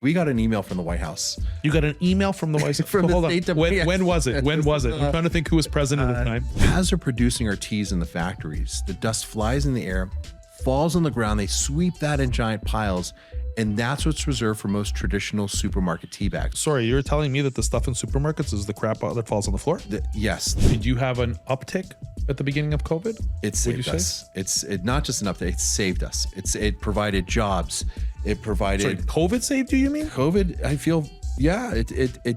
We got an email from the White House. You got an email from the White House? From the Hold on. State When was it? When was it? I'm trying to think who was president at the time. As they're producing our teas in the factories, the dust flies in the air, falls on the ground. They sweep that in giant piles, and that's what's reserved for most traditional supermarket tea bags. Sorry, you're telling me that the stuff in supermarkets is the crap that falls on the floor? Yes. Did you have an uptick at the beginning of COVID? It saved us. It's not just an uptick. It saved us. It provided jobs. It provided... Sorry, COVID saved you, you mean? COVID, I feel, yeah, it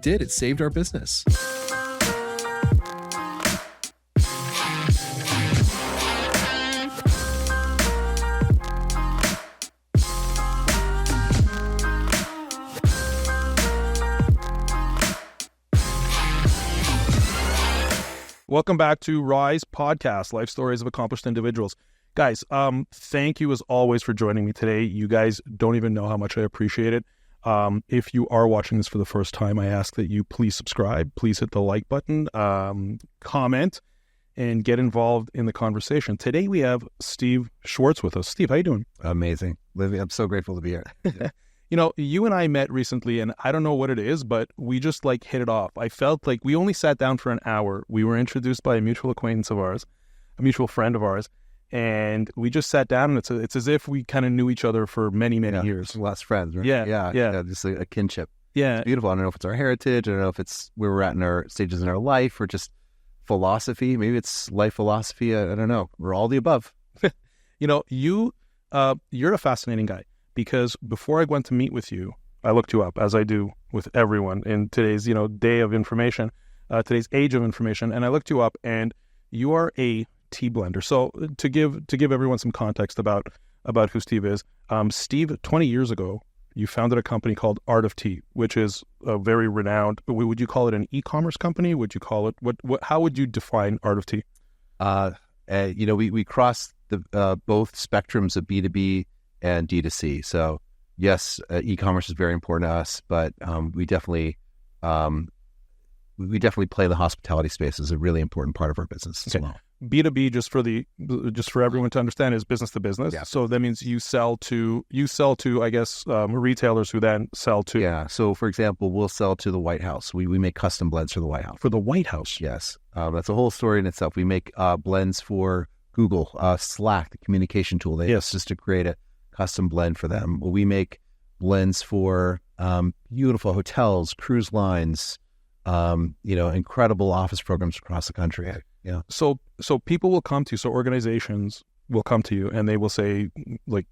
did. It saved our business. Welcome back to Rise Podcast, Life Stories of Accomplished Individuals. Guys, thank you as always for joining me today. You guys don't even know how much I appreciate it. If you are watching this for the first time, I ask that you please subscribe, please hit the like button, comment, and get involved in the conversation. Today we have Steve Schwartz with us. Steve, how you doing? Amazing. Livy, I'm so grateful to be here. You know, you and I met recently, and I don't know what it is, but we just like hit it off. I felt like we only sat down for an hour. We were introduced by a mutual acquaintance of ours, a mutual friend of ours, and we just sat down, and it's as if we kind of knew each other for many years. Lost friends, right? Yeah. Just a kinship. Yeah. It's beautiful. I don't know if it's our heritage. I don't know if it's where we're at in our stages in our life or just philosophy. Maybe it's life philosophy. I don't know. We're all the above. You know, you're a fascinating guy. Because before I went to meet with you, I looked you up, as I do with everyone in today's, day of information, today's age of information, and I looked you up, and you are a tea blender. So to give everyone some context about who Steve is, Steve, 20 years ago, you founded a company called Art of Tea, which is a very renowned. Would you call it an e-commerce company? Would you call it what? How would you define Art of Tea? We cross the both spectrums of B2B and D2C. So yes, e-commerce is very important to us, but we definitely play the hospitality space as a really important part of our business as well. B2B, just for everyone to understand, is business to business. Yeah. So that means you sell to I guess retailers who then sell to. Yeah. So for example, we'll sell to the White House. We make custom blends for the White House. For the White House. Yes. That's a whole story in itself. We make blends for Google, Slack, the communication tool. Just to create a custom blend for them. Well, we make blends for beautiful hotels, cruise lines, incredible office programs across the country. Yeah. So people will come to you. So organizations will come to you and they will say, like,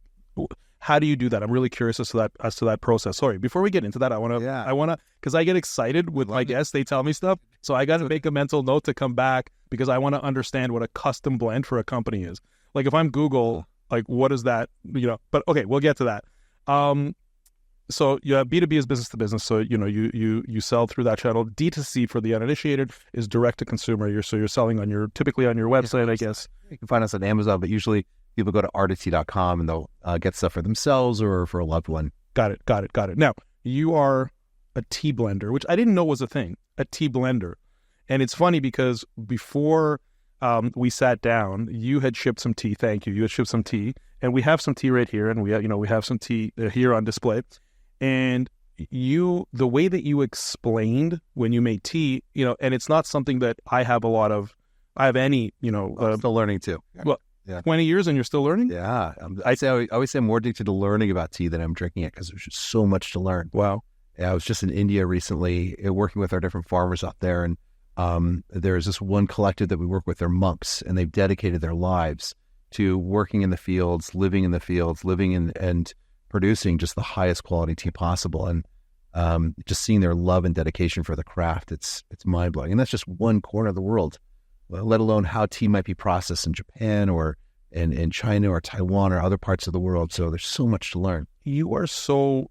how do you do that? I'm really curious as to that process. Sorry, before we get into that, I want to, because I get excited with my guests. They tell me stuff, so I got to make a mental note to come back because I want to understand what a custom blend for a company is. Like if I'm Google. Like, what is that? But okay, we'll get to that. So yeah, B2B is business to business. So, you sell through that channel. D2C for the uninitiated is direct to consumer. You're selling typically on your website, I guess. You can find us on Amazon, but usually people go to artoftea.com and they'll get stuff for themselves or for a loved one. Got it. Now, you are a tea blender, which I didn't know was a thing, a tea blender. And it's funny because before we sat down, you had shipped some tea. Thank you. You had shipped some tea, and we have some tea right here, and we have some tea here on display. And the way that you explained when you made tea, and it's not something that I have any, I'm still learning too. Well, yeah. 20 years and you're still learning? Yeah. I always say I'm more addicted to learning about tea than I'm drinking it because there's just so much to learn. Wow. Yeah, I was just in India recently working with our different farmers out there, and there's this one collective that we work with. They're monks, and they've dedicated their lives to working in the fields, living and producing just the highest quality tea possible. And just seeing their love and dedication for the craft, it's mind blowing. And that's just one corner of the world, let alone how tea might be processed in Japan or in China or Taiwan or other parts of the world. So there's so much to learn. You are so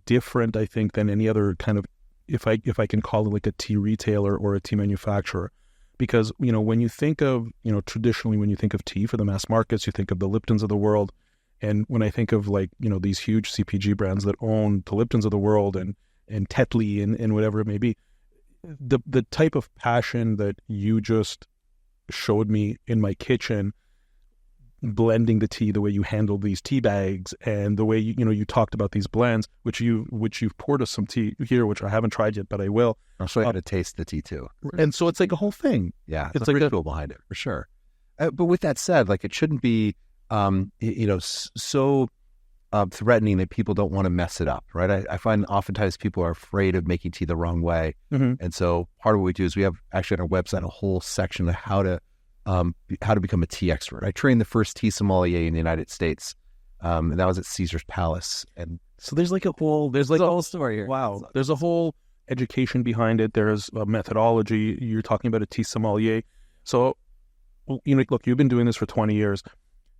different, I think, than any other kind of, if I can call it like a tea retailer or a tea manufacturer, because, when you think of, traditionally when you think of tea for the mass markets, you think of the Liptons of the world. And when I think of these huge CPG brands that own the Liptons of the world and Tetley and whatever it may be, the type of passion that you just showed me in my kitchen blending the tea, the way you handle these tea bags, and the way you talked about these blends, which you've poured us some tea here, which I haven't tried yet, but I will. I'll show you how to taste the tea too. And so it's like a whole thing. Yeah, it's like a ritual behind it for sure. But with that said, like it shouldn't be, so threatening that people don't want to mess it up, right? I find oftentimes people are afraid of making tea the wrong way, and so part of what we do is we have actually on our website a whole section of how to become a tea expert. I trained the first tea sommelier in the United States, and that was at Caesar's Palace. And so there's a whole story here. Wow, there's a whole education behind it. There's a methodology. You're talking about a tea sommelier. So, look, you've been doing this for 20 years.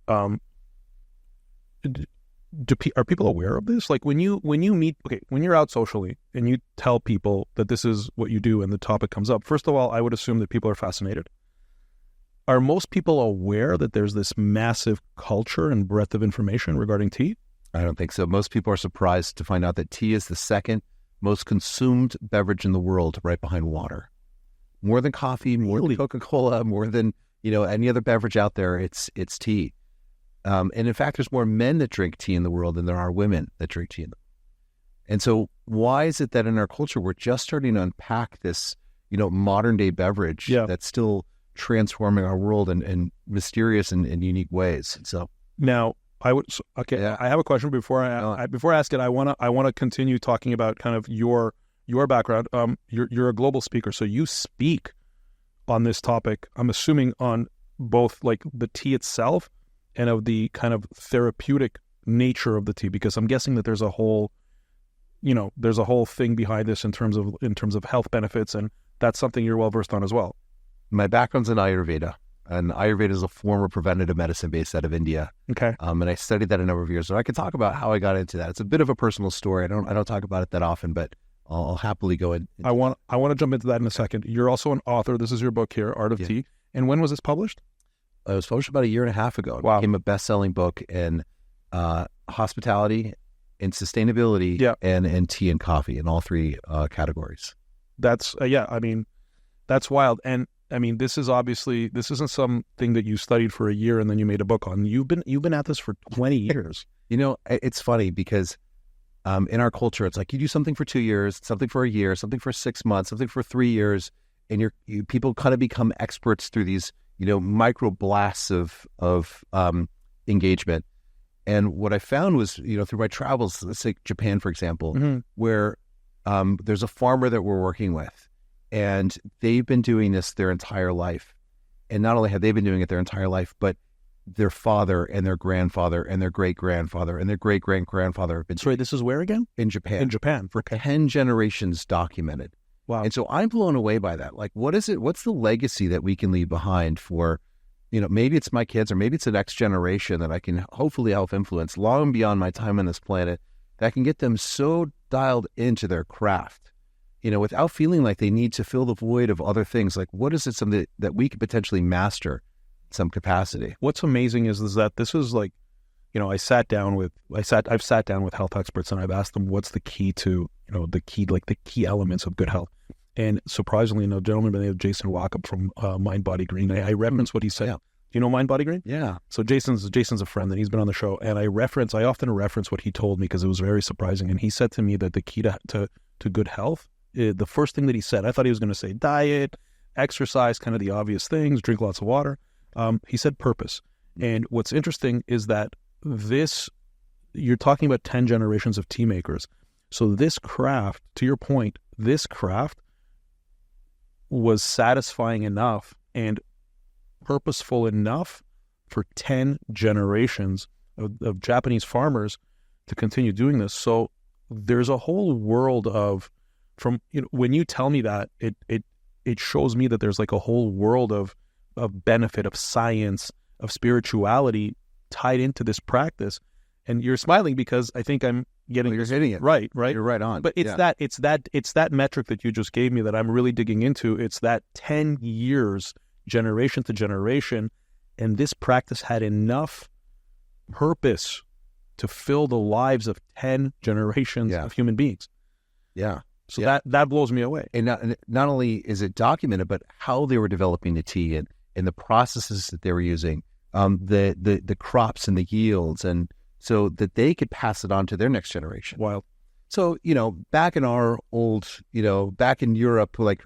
Are people aware of this? Like when you meet, when you're out socially and you tell people that this is what you do and the topic comes up, first of all, I would assume that people are fascinated. Are most people aware that there's this massive culture and breadth of information regarding tea? I don't think so. Most people are surprised to find out that tea is the second most consumed beverage in the world, right behind water. More than coffee, more than Coca-Cola, more than any other beverage out there. It's tea. And in fact, there's more men that drink tea in the world than there are women that drink tea. And so why is it that in our culture, we're just starting to unpack this, modern day beverage that's still transforming our world in mysterious and unique ways? So now I have a question before I ask it. I want to continue talking about kind of your background. You're a global speaker, so you speak on this topic. I'm assuming on both like the tea itself and of the kind of therapeutic nature of the tea, because I'm guessing that there's a whole thing behind this in terms of health benefits, and that's something you're well versed on as well. My background's in Ayurveda, and Ayurveda is a form of preventative medicine based out of India. Okay. And I studied that a number of years. So I can talk about how I got into that. It's a bit of a personal story. I don't talk about it that often, but I'll happily go in. I want to jump into that in a second. You're also an author. This is your book here, Art of Tea. And when was this published? It was published about 1.5 years ago. It became a best-selling book in hospitality, in sustainability, and in tea and coffee, in all three categories. That's that's wild. And I mean, this isn't something that you studied for a year and then you made a book on. You've been at this for 20 years. It's funny because in our culture, it's like you do something for 2 years, something for a year, something for 6 months, something for 3 years, and people kind of become experts through these micro blasts of engagement. And what I found was, through my travels, let's take Japan, for example, where there's a farmer that we're working with, and they've been doing this their entire life. And not only have they been doing it their entire life, but their father and their grandfather and their great-grandfather and their great-great-grandfather have been. Sorry, this is where again? In Japan. In Japan. For 10 generations documented. Wow. And so I'm blown away by that. Like, what is it? What's the legacy that we can leave behind for, maybe it's my kids or maybe it's the next generation that I can hopefully help influence long beyond my time on this planet, that can get them so dialed into their craft, without feeling like they need to fill the void of other things. Like, what is it something that we could potentially master in some capacity? What's amazing is that this is like, I've sat down with health experts and I've asked them what's the key to, the key elements of good health. And surprisingly, a gentleman by the name of Jason Walkup from Mind Body Green, I reference what he said. Yeah. Do you know Mind Body Green? Yeah. So Jason's a friend and he's been on the show, and I often reference what he told me because it was very surprising. And he said to me that the key to good health, the first thing that he said, I thought he was going to say diet, exercise, kind of the obvious things, drink lots of water. He said purpose. And what's interesting is that you're talking about 10 generations of tea makers. So this craft, to your point, was satisfying enough and purposeful enough for 10 generations of Japanese farmers to continue doing this. So there's a whole world when you tell me that, it shows me that there's like a whole world of benefit, of science, of spirituality tied into this practice. And you're smiling because I think I'm getting you're hitting it right. You're right on. But it's that metric that you just gave me that I'm really digging into. It's that 10 years, generation to generation, and this practice had enough purpose to fill the lives of 10 generations of human beings. Yeah. So that blows me away. And not only is it documented, but how they were developing the tea and the processes that they were using. the crops and the yields, and so that they could pass it on to their next generation. Wild. So, back in our back in Europe, like,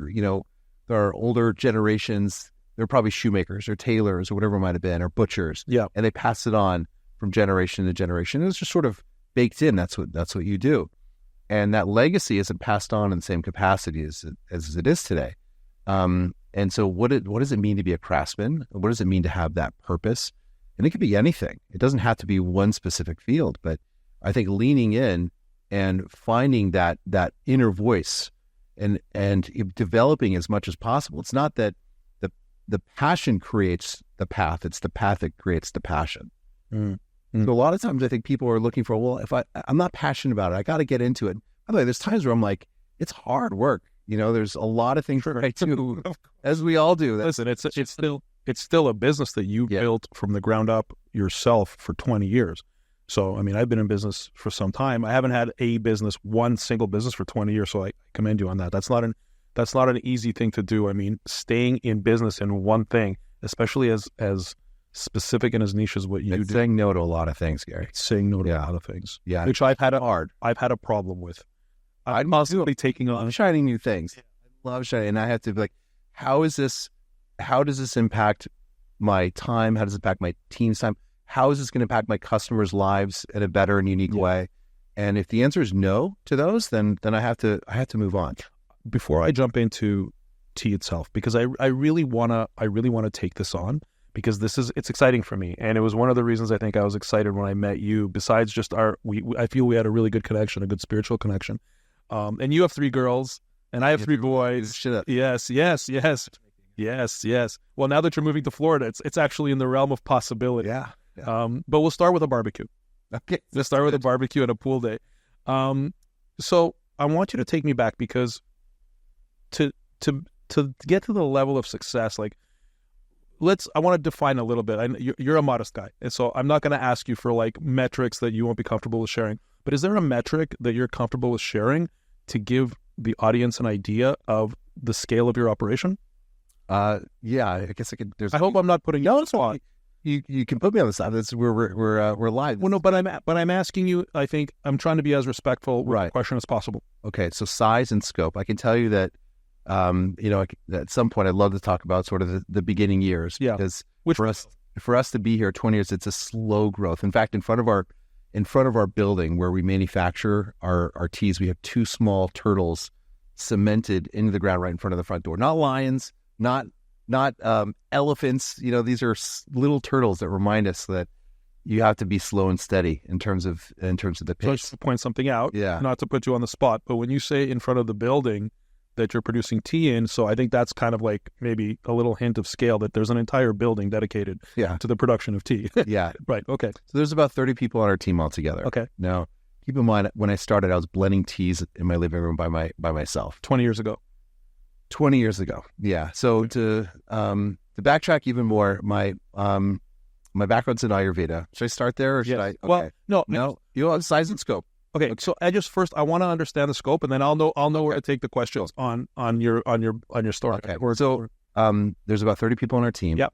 our older generations, they're probably shoemakers or tailors or whatever it might have been, or butchers. Yeah. And they pass it on from generation to generation. It was just sort of baked in. That's what you do. And that legacy isn't passed on in the same capacity as it is today. And so what does it mean to be a craftsman? What does it mean to have that purpose? And it could be anything. It doesn't have to be one specific field, but I think leaning in and finding that inner voice and developing as much as possible. It's not that the passion creates the path. It's the path that creates the passion. So a lot of times I think people are looking for, well, if I'm not passionate about it, I got to get into it. By the way, there's times where I'm like, it's hard work. There's a lot of things that I do, as we all do. Listen, it's still a business that you built from the ground up yourself for 20 years. So, I mean, I've been in business for some time. I haven't had one single business for 20 years. So I commend you on that. That's not an easy thing to do. I mean, staying in business in one thing, especially as specific and as niche as what you do. Saying no to a lot of things, Gary. Saying no to a lot of things. Yeah. Which I've had a problem with. I'm constantly taking on. I'm shining new things. I love shining. And I have to be like, how does this impact my time? How does it impact my team's time? How is this going to impact my customers' lives in a better and unique way? And if the answer is no to those, then I have to move on. Before I jump into tea itself, because I really wanna take this on, because it's exciting for me, and it was one of the reasons I think I was excited when I met you. Besides just I feel we had a really good connection, a good spiritual connection. And you have 3 girls, and I have 3 boys. Shut up. Yes. Well, now that you're moving to Florida, it's actually in the realm of possibility. Yeah. But we'll start with a barbecue. Okay. Let's start with a barbecue and a pool day. So I want you to take me back, because to get to the level of success, like, I want to define a little bit. You're a modest guy, and so I'm not going to ask you for like metrics that you won't be comfortable with sharing. But is there a metric that you're comfortable with sharing to give the audience an idea of the scale of your operation? Yeah, I guess I could. I hope I'm not putting you on the spot. You can put me on the spot. That's where we're live. Well, no, but I'm asking you. I think I'm trying to be as respectful with the question as possible. Okay, so size and scope. I can tell you that, at some point I'd love to talk about sort of the beginning years. Yeah. Because for us to be here 20 years, it's a slow growth. In fact, in front of our building where we manufacture our teas, we have 2 small turtles cemented into the ground right in front of the front door. Not lions, not elephants. These are little turtles that remind us that you have to be slow and steady in terms of the pace. So just to point something out, Yeah. not to put you on the spot, but when you say in front of the building that you're producing tea in, so I think that's kind of like maybe a little hint of scale, that there's an entire building dedicated to the production of tea. Yeah. Right. Okay. So there's about 30 people on our team altogether. Okay. Now, keep in mind, when I started, I was blending teas in my living room by myself. 20 years ago. 20 years ago. Yeah. So to backtrack even more, my background's in Ayurveda. Should I start there, or should I? Okay. Well, No. You have size and scope. Okay. So I want to understand the scope, and then I'll know where to take the questions on your story. Okay. So there's about 30 people on our team. Yep.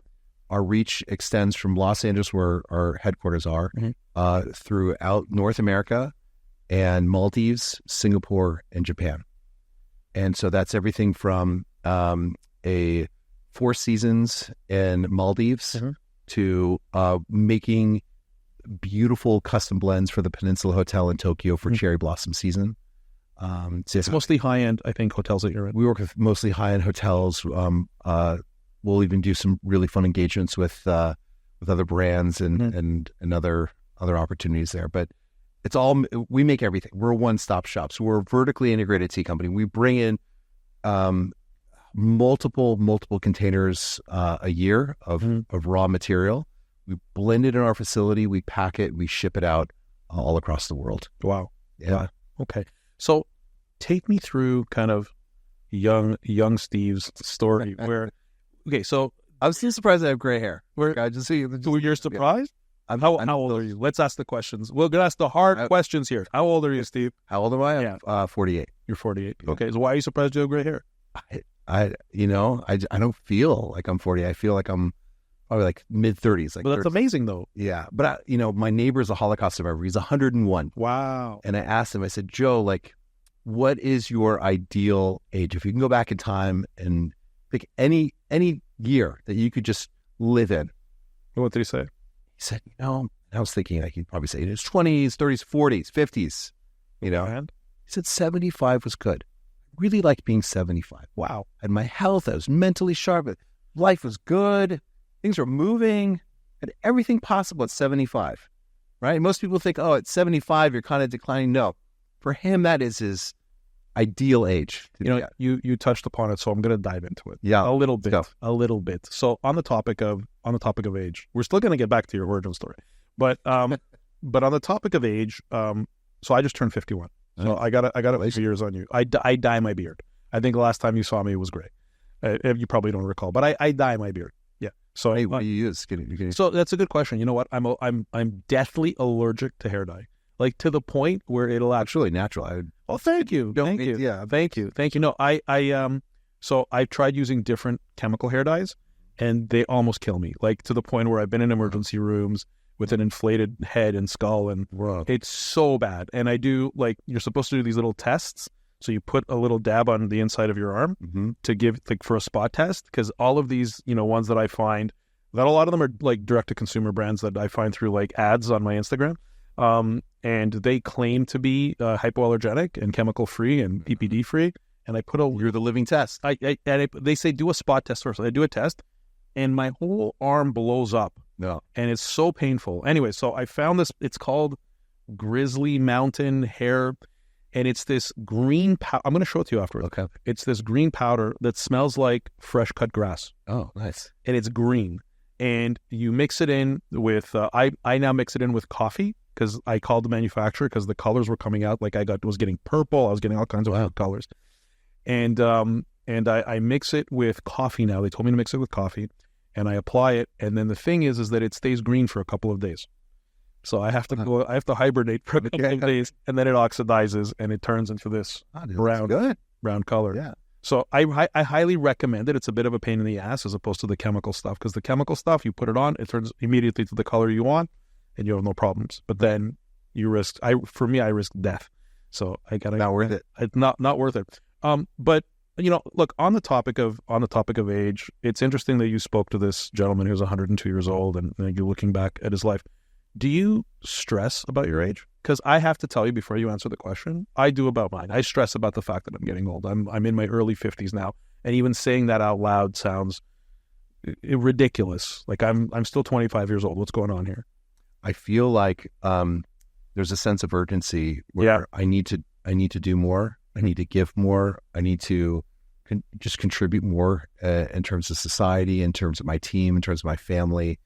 Our reach extends from Los Angeles, where our headquarters are, throughout North America and Maldives, Singapore, and Japan. And so that's everything from a 4 seasons in Maldives to making beautiful custom blends for the Peninsula Hotel in Tokyo for cherry blossom season. So it's mostly high-end, I think, hotels that you're in. We work with mostly high-end hotels. We'll even do some really fun engagements with other brands and other opportunities there. But it's all, we make everything. We're a one-stop shop. So we're a vertically integrated tea company. We bring in multiple containers a year of raw material. We blend it in our facility. We pack it. We ship it out all across the world. Wow. Yeah. Wow. Okay. So take me through kind of young Steve's story where, okay, so I'm still surprised I have gray hair. You're surprised? How old are you? Let's ask the questions. We're going to ask the hard questions here. How old are you, Steve? How old am I? Yeah. 48. You're 48. Okay. So why are you surprised you have gray hair? I don't feel like I'm 40. I feel like I'm probably like mid-30s. Like But that's 30s. amazing, though. Yeah. But, my neighbor's a Holocaust survivor. He's 101. Wow. And I asked him, I said, Joe, like, what is your ideal age? If you can go back in time and pick any year that you could just live in. What did he say? He said, I was thinking like he'd probably say in his 20s, 30s, 40s, 50s, And? He said 75 was good. I really liked being 75. Wow. I had my health. I was mentally sharp. Life was good. Things were moving. Had everything possible at 75, right? Most people think, at 75, you're kind of declining. No. For him, that is his ideal age. You touched upon it, so I'm going to dive into it. Yeah. A little bit. So on the topic of age, we're still going to get back to your origin story. But but on the topic of age, so I just turned 51. So I got a few years on you. I dye my beard. I think the last time you saw me was gray. You probably don't recall, but I dye my beard. Yeah. So hey, what do you use? So that's a good question. You know what? I'm deathly allergic to hair dye, like to the point where it'll actually natural. Thank you. Thank you. Yeah. Thank you. No, so I've tried using different chemical hair dyes, and they almost kill me. Like to the point where I've been in emergency rooms with an inflated head and skull, and it's so bad. And I do, like, you're supposed to do these little tests. So you put a little dab on the inside of your arm to give, like, for a spot test, because all of these, ones that I find, that a lot of them are like direct to consumer brands that I find through like ads on my Instagram. And they claim to be hypoallergenic and chemical free and PPD free. And I put you're the living test. They say do a spot test first. I do a test, and my whole arm blows up. No. And it's so painful. Anyway, so I found this. It's called Grizzly Mountain Hair, and it's this green powder. I'm going to show it to you afterwards. Okay. It's this green powder that smells like fresh cut grass. Oh, nice. And it's green. And you mix it in with, I now mix it in with coffee, because I called the manufacturer because the colors were coming out. Like was getting purple. I was getting all kinds of colors. And I mix it with coffee now. They told me to mix it with coffee, and I apply it. And then the thing is that it stays green for a couple of days. So I have to hibernate for a couple of days, and then it oxidizes and it turns into this brown color. Yeah. So I highly recommend it. It's a bit of a pain in the ass as opposed to the chemical stuff, because the chemical stuff, you put it on, it turns immediately to the color you want, and you have no problems. But then you risk, I risk death. So I gotta not worth it. It's not worth it. But look, on the topic of age, it's interesting that you spoke to this gentleman who's 102 years old, and you're looking back at his life. Do you stress about your age? Because I have to tell you before you answer the question, I do about mine. I stress about the fact that I'm getting old. I'm in my early 50s now, and even saying that out loud sounds ridiculous. Like I'm still 25 years old. What's going on here? I feel like there's a sense of urgency where I need to do more. I need to give more. I need to just contribute more in terms of society, in terms of my team, in terms of my family.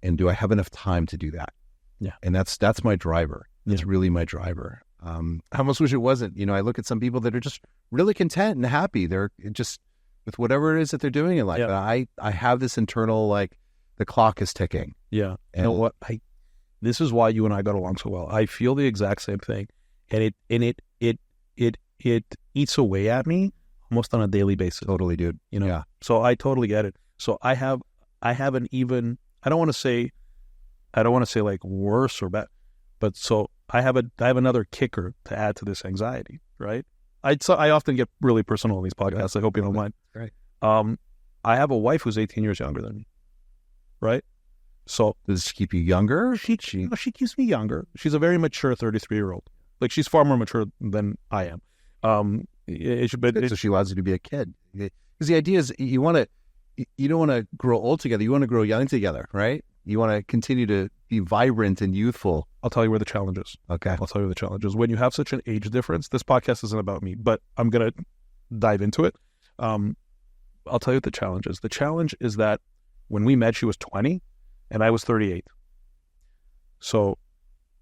And do I have enough time to do that? Yeah. And that's my driver. That's really my driver. I almost wish it wasn't. I look at some people that are just really content and happy. They're just with whatever it is that they're doing in life. Yeah. But I have this internal, like, the clock is ticking. Yeah. And you know what? This is why you and I got along so well. I feel the exact same thing. And it eats away at me almost on a daily basis. Totally, dude. Yeah. So I totally get it. So I have an even, I don't want to say like worse or bad, but so I have another kicker to add to this anxiety, right? I often get really personal in these podcasts. Yeah. I hope you don't mind. Great. I have a wife who's 18 years younger than me, right? So does she keep you younger? She keeps me younger. She's a very mature 33-year-old. Like, she's far more mature than I am. So she allows you to be a kid. Because the idea is you don't want to grow old together. You want to grow young together, right? You want to continue to be vibrant and youthful. I'll tell you where the challenge is. Okay. I'll tell you where the challenge is. When you have such an age difference, this podcast isn't about me, but I'm going to dive into it. I'll tell you what the challenge is. The challenge is that when we met, she was 20 and I was 38. So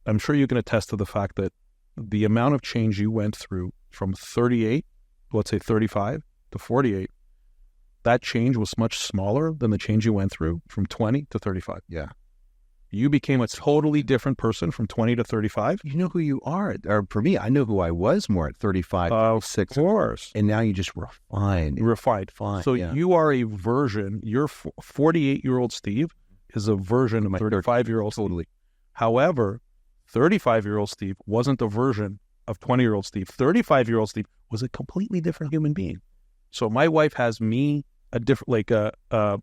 I'm sure you can attest to the fact that the amount of change you went through from 38, let's say 35 to 48, that change was much smaller than the change you went through from 20 to 35. Yeah. You became a totally different person from 20 to 35. You know who you are. Or for me, I know who I was more at 35, 36. Of course. And now you just refined. Fine. So you are a version, your 48-year-old Steve is a version of my 35-year-old Steve. Totally. However, 35-year-old Steve wasn't a version of 20-year-old Steve. 35-year-old Steve was a completely different human being. So my wife has me a different, like a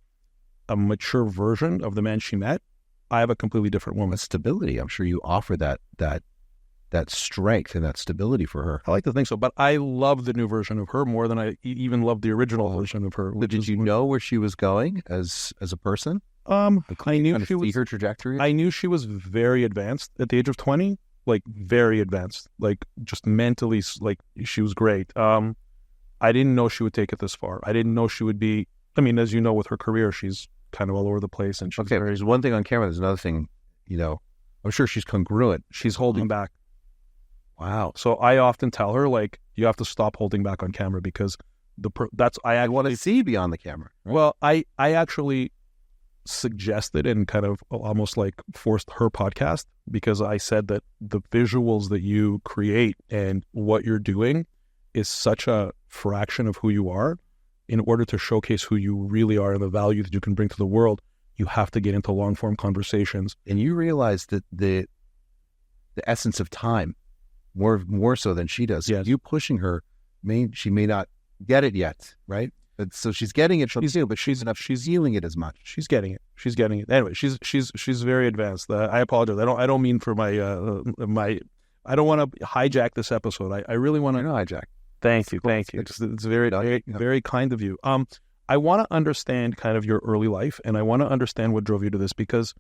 mature version of the man she met. I have a completely different woman. Stability. I'm sure you offer that strength and that stability for her. I like to think so, but I love the new version of her more than I even loved the original version of her. Did you know where she was going as a person? I knew she was her trajectory. I knew she was very advanced at the age of 20, like very advanced, like just mentally, like she was great. I didn't know she would take it this far. I didn't know she would be. I mean, as you know, with her career, she's kind of all over the place. And she's there's one thing on camera. There's another thing. I'm sure she's congruent. She's holding back. Wow. So I often tell her, like, you have to stop holding back on camera because I want to see beyond the camera. Right? Well, I actually suggested and kind of almost like forced her podcast because I said that the visuals that you create and what you're doing is such a fraction of who you are. In order to showcase who you really are and the value that you can bring to the world, you have to get into long form conversations. And you realize that the essence of time more so than she does. Yes. You pushing her, she may not get it yet, right? But so she's getting it from you, but she's feeling it as much. She's getting it. Anyway, she's very advanced. I apologize. I don't mean for my I don't want to hijack this episode. I really want to hijack. Thank you. It's very kind of you. I want to understand kind of your early life, and I want to understand what drove you to this because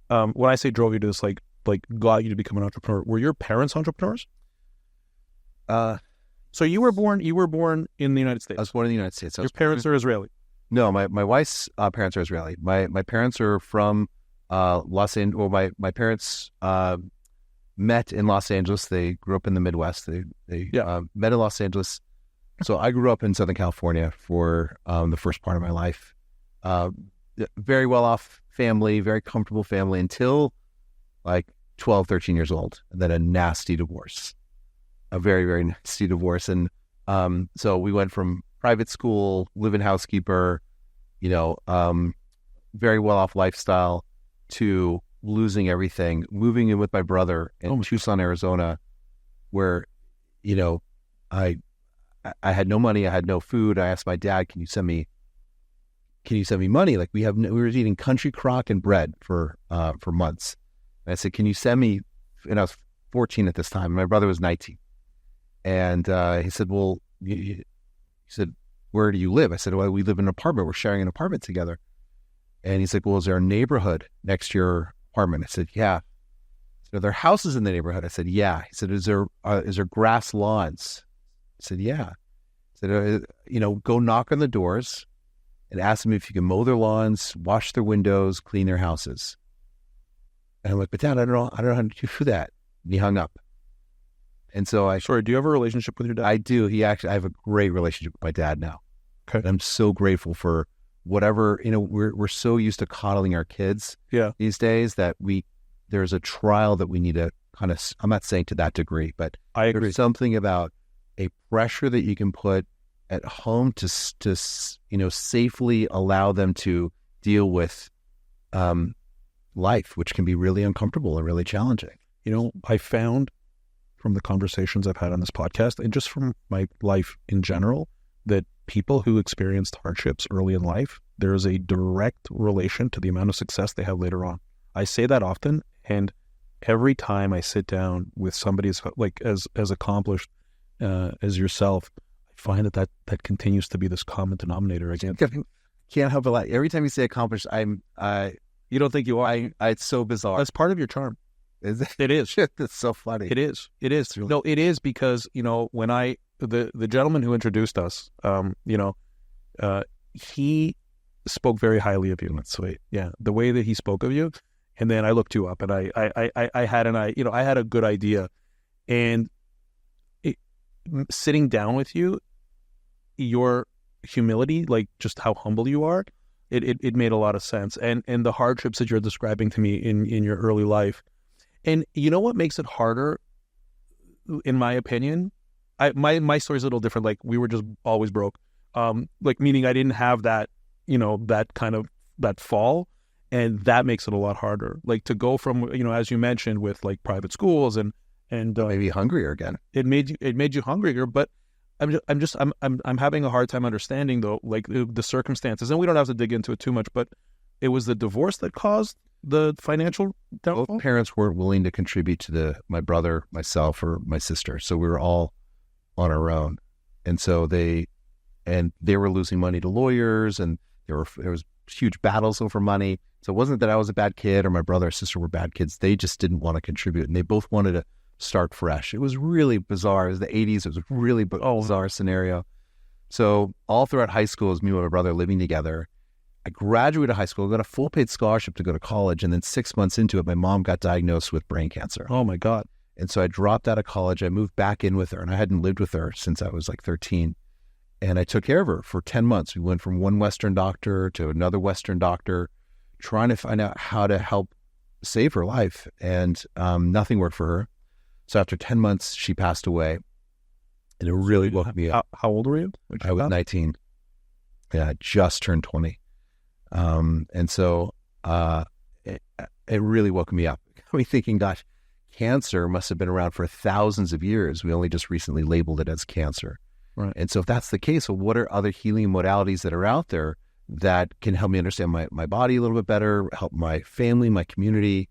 when I say drove you to this, like got you to become an entrepreneur, were your parents entrepreneurs? So you were born in the United States. I was born in the United States. Your parents are Israeli? No, my wife's parents are Israeli. My parents are from Los Angeles. Well, my parents met in Los Angeles. They grew up in the Midwest. They met in Los Angeles. So I grew up in Southern California for the first part of my life. Very well-off family, very comfortable family until like 12, 13 years old. And then a nasty divorce. A very, very nasty divorce. And so we went from private school, live-in housekeeper, very well-off lifestyle to losing everything, moving in with my brother in Tucson, Arizona, where, I had no money, I had no food. I asked my dad, can you send me money? Like we were eating country crock and bread for months. And I said, can you send me, and I was 14 at this time, and my brother was 19. And he said, well, he said, where do you live? I said, well, we live in an apartment. We're sharing an apartment together. And he's like, well, is there a neighborhood next to your apartment? I said, yeah. So are there houses in the neighborhood? I said, yeah. He said, is there grass lawns? I said, yeah. I said, go knock on the doors and ask them if you can mow their lawns, wash their windows, clean their houses. And I'm like, but Dad, I don't know how to do that. And he hung up. And so Sorry, do you have a relationship with your dad? I do. I have a great relationship with my dad now. Okay. And I'm so grateful for whatever, we're so used to coddling our kids these days that there's a trial that we need to kind of, I'm not saying to that degree, but I agree. There's something about a pressure that you can put at home to safely allow them to deal with life, which can be really uncomfortable and really challenging. I found from the conversations I've had on this podcast and just from my life in general, that people who experienced hardships early in life, there is a direct relation to the amount of success they have later on. I say that often, and every time I sit down with somebody as accomplished as yourself, I find that continues to be this common denominator again. Can't help it. Every time you say accomplished, you don't think you are. It's so bizarre. That's part of your charm. Is it? It is. It's so funny. It is. Really... No, it is because, when the gentleman who introduced us, he spoke very highly of you. That's sweet. Yeah. The way that he spoke of you. And then I looked you up and I had a good idea. And sitting down with you, your humility, like just how humble you are, it made a lot of sense. And the hardships that you're describing to me in your early life. And you know what makes it harder, in my opinion? My story is a little different. Like, we were just always broke. Like, meaning I didn't have that, that kind of, that fall. And that makes it a lot harder. Like, to go from, as you mentioned, with like private schools and maybe hungrier again. It made you hungrier. But I'm having a hard time understanding, though, like the circumstances. And we don't have to dig into it too much, but it was the divorce that caused the financial downfall? Both parents weren't willing to contribute to my brother, myself, or my sister. So we were all on our own. And so they were losing money to lawyers, and there was huge battles over money. So it wasn't that I was a bad kid or my brother or sister were bad kids. They just didn't want to contribute, and they both wanted to start fresh. It was really bizarre. It was the 80s. It was a really bizarre scenario. So all throughout high school, it was me and my brother living together. I graduated high school, got a full paid scholarship to go to college. And then 6 months into it, my mom got diagnosed with brain cancer. Oh my God. And so I dropped out of college. I moved back in with her, and I hadn't lived with her since I was like 13. And I took care of her for 10 months. We went from one Western doctor to another Western doctor, trying to find out how to help save her life. And nothing worked for her. So after 10 months, she passed away. And it really woke me up. How old were you? I was 19. Yeah, I just turned 20. And so it really woke me up. I mean, thinking, gosh, cancer must have been around for thousands of years. We only just recently labeled it as cancer. Right. And so if that's the case, well, what are other healing modalities that are out there that can help me understand my body a little bit better, help my family, my community?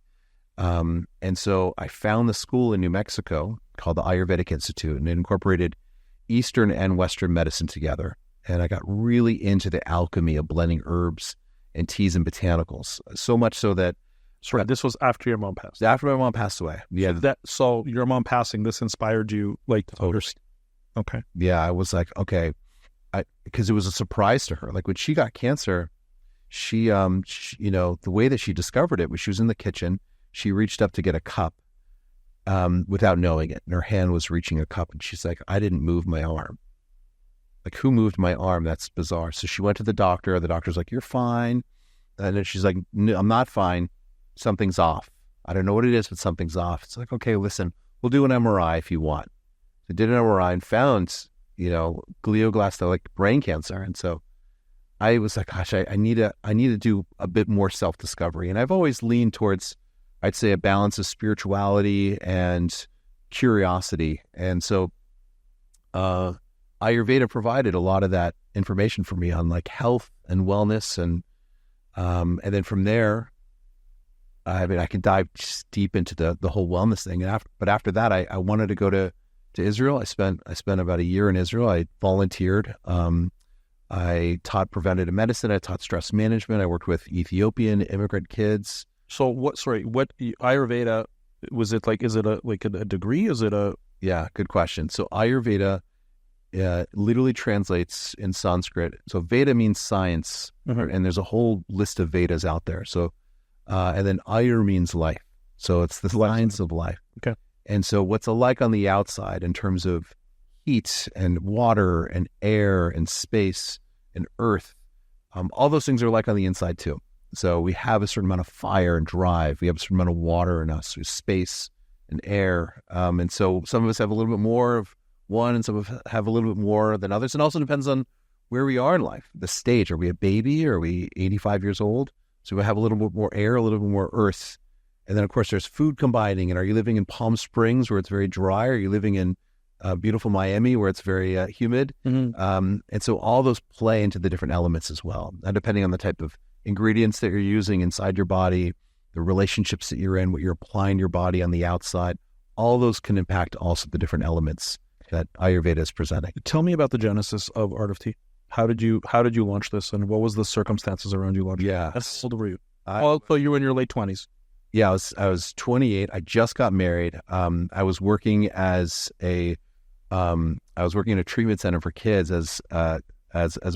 And so I found the school in New Mexico called the Ayurvedic Institute, and it incorporated Eastern and Western medicine together. And I got really into the alchemy of blending herbs and teas and botanicals, so much so that... Sorry, this was after your mom passed. After my mom passed away. Yeah. So your mom passing, this inspired you, like, to understand. Okay. Yeah, I was like, okay, because it was a surprise to her. Like, when she got cancer, she, the way that she discovered it was she was in the kitchen. She reached up to get a cup without knowing it, and her hand was reaching a cup, and she's like, I didn't move my arm. Like, who moved my arm? That's bizarre. So she went to the doctor. The doctor's like, you're fine. And then she's like, no, I'm not fine. Something's off. I don't know what it is, but something's off. It's like, okay, listen, we'll do an MRI if you want. They did an MRI and found, glioblastoma, like brain cancer. And so I was like, gosh, I need to do a bit more self-discovery. And I've always leaned towards, I'd say, a balance of spirituality and curiosity. And so Ayurveda provided a lot of that information for me on like health and wellness. And then from there, I mean, I can dive deep into the whole wellness thing. But after that, I wanted to go to Israel. I spent about a year in Israel. I volunteered. I taught preventative medicine. I taught stress management. I worked with Ethiopian immigrant kids. So what Ayurveda, was it like, is it a degree? Is it a... Yeah, good question. So Ayurveda literally translates in Sanskrit. So Veda means science, and there's a whole list of Vedas out there. So, and then Ayur means life. So it's the science of life. Okay. And so what's alike on the outside in terms of heat and water and air and space and earth, all those things are alike on the inside too. So we have a certain amount of fire and drive. We have a certain amount of water in us, space and air. And so some of us have a little bit more of one, and some of us have a little bit more than others. And also depends on where we are in life, the stage. Are we a baby? Are we 85 years old? So we have a little bit more air, a little bit more earth. And then, of course, there's food combining. And are you living in Palm Springs where it's very dry? Are you living in beautiful Miami where it's very humid? Mm-hmm. And so all those play into the different elements as well. And depending on the type of ingredients that you're using inside your body, the relationships that you're in, what you're applying to your body on the outside, all those can impact also the different elements that Ayurveda is presenting. Tell me about the genesis of Art of Tea. How did you launch this, and what was the circumstances around you launching? Yeah. How old were you? So you were in your late 20s. Yeah, I was 28. I just got married. I was working in a treatment center for kids as a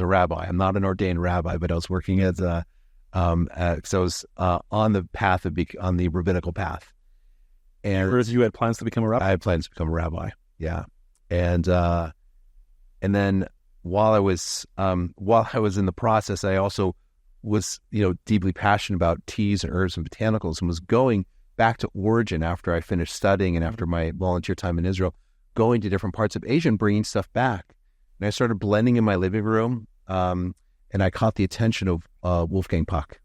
rabbi. I'm not an ordained rabbi, but I was working so I was on the rabbinical path. And you had plans to become a rabbi? I had plans to become a rabbi. Yeah, and then while I was in the process, I also was, deeply passionate about teas and herbs and botanicals, and was going back to origin after I finished studying and after my volunteer time in Israel, going to different parts of Asia and bringing stuff back. And I started blending in my living room, and I caught the attention of Wolfgang Puck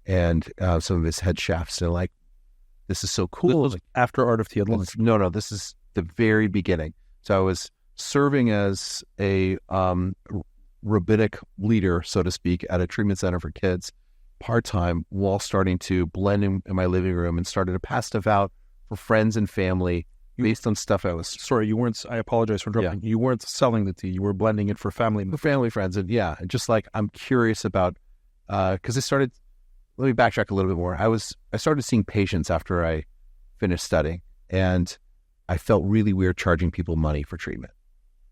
and some of his head chefs. They're like, this is so cool. This was after Art of Tea had launched. No, this is the very beginning. So I was serving as a rabbinic leader, so to speak, at a treatment center for kids, part-time, while starting to blend in my living room and started to pass stuff out for friends and family based on stuff I was... Sorry, you weren't... I apologize for interrupting. Yeah. You weren't selling the tea. You were blending it for family. For family, friends. And yeah, just like I'm curious about... Because I started... Let me backtrack a little bit more. I started seeing patients after I finished studying, and I felt really weird charging people money for treatment.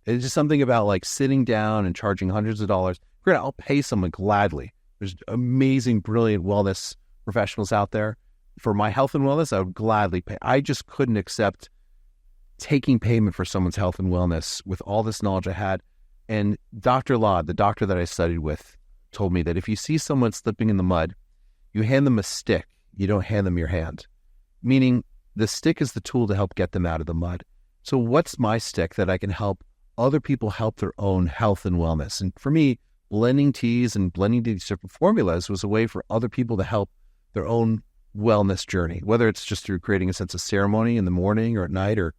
It's just something about like sitting down and charging hundreds of dollars. Granted, I'll pay someone gladly. There's amazing, brilliant wellness professionals out there. For my health and wellness, I would gladly pay. I just couldn't accept taking payment for someone's health and wellness with all this knowledge I had. And Dr. Law, the doctor that I studied with, told me that if you see someone slipping in the mud, you hand them a stick. You don't hand them your hand. Meaning the stick is the tool to help get them out of the mud. So what's my stick that I can help other people help their own health and wellness? And for me, blending teas and blending these different formulas was a way for other people to help their own wellness journey, whether it's just through creating a sense of ceremony in the morning or at night, or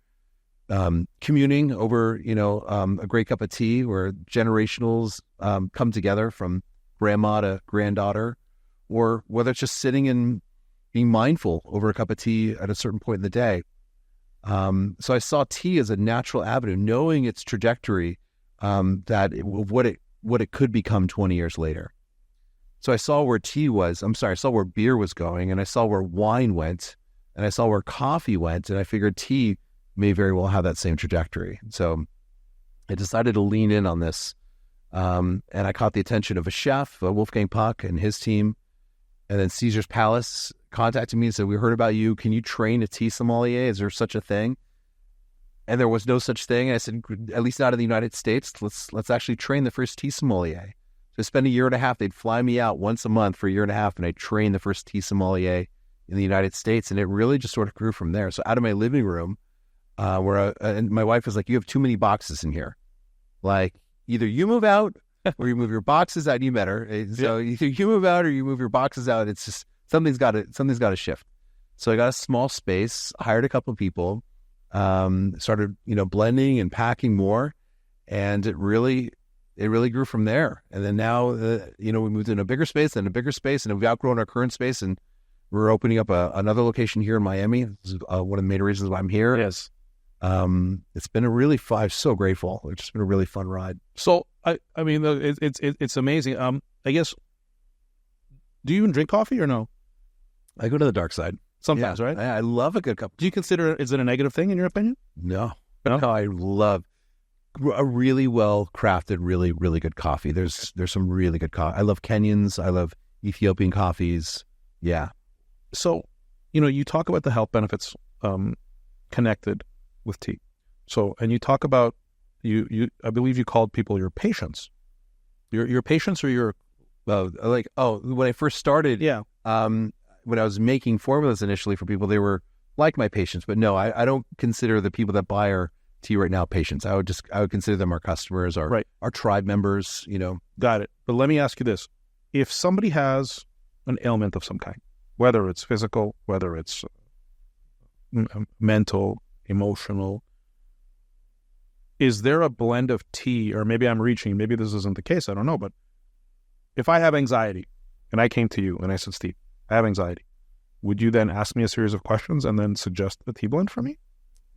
communing over, a great cup of tea where generationals come together from grandma to granddaughter, or whether it's just sitting and being mindful over a cup of tea at a certain point in the day. So I saw tea as a natural avenue, knowing its trajectory, what it could become 20 years later. So I saw where I saw where beer was going, and I saw where wine went, and I saw where coffee went, and I figured tea may very well have that same trajectory. So I decided to lean in on this, and I caught the attention of a chef, Wolfgang Puck, and his team, and then Caesar's Palace contacted me and said, "We heard about you. Can you train a tea sommelier? Is there such a thing?" And there was no such thing. I said, at least not in the United States. Let's actually train the first tea sommelier. So I spent a year and a half. They'd fly me out once a month for a year and a half, and I trained the first tea sommelier in the United States. And it really just sort of grew from there. So out of my living room, and my wife was like, "You have too many boxes in here. Like, either you move out or you move your boxes out." You met her. So either you move out or you move your boxes out. It's just something's got to shift. So I got a small space, hired a couple of people, started blending and packing more, and it really grew from there. And then now we moved in a bigger space and we've outgrown our current space, and we're opening up another location here in Miami. This is one of the main reasons why I'm here. Yes. It's been a really I'm so grateful. It's just been a really fun ride. So I mean, it's amazing. I guess, do you even drink coffee or no? I go to the dark side sometimes, right? I love a good cup. Do you consider, is it a negative thing in your opinion? No. I love a really well crafted, really, really good coffee. There's some really good coffee. I love Kenyans. I love Ethiopian coffees. Yeah. So, you talk about the health benefits connected with tea. So, and you talk about, I believe you called people your patients. Your patients or your... when I first started, when I was making formulas initially for people, they were like my patients. But no, I don't consider the people that buy our tea right now patients. I would consider them our customers, our tribe members, Got it. But let me ask you this. If somebody has an ailment of some kind, whether it's physical, whether it's mental, emotional, is there a blend of tea, or maybe I'm reaching, maybe this isn't the case, I don't know, but if I have anxiety and I came to you and I said, "Steve, I have anxiety," would you then ask me a series of questions and then suggest a tea blend for me?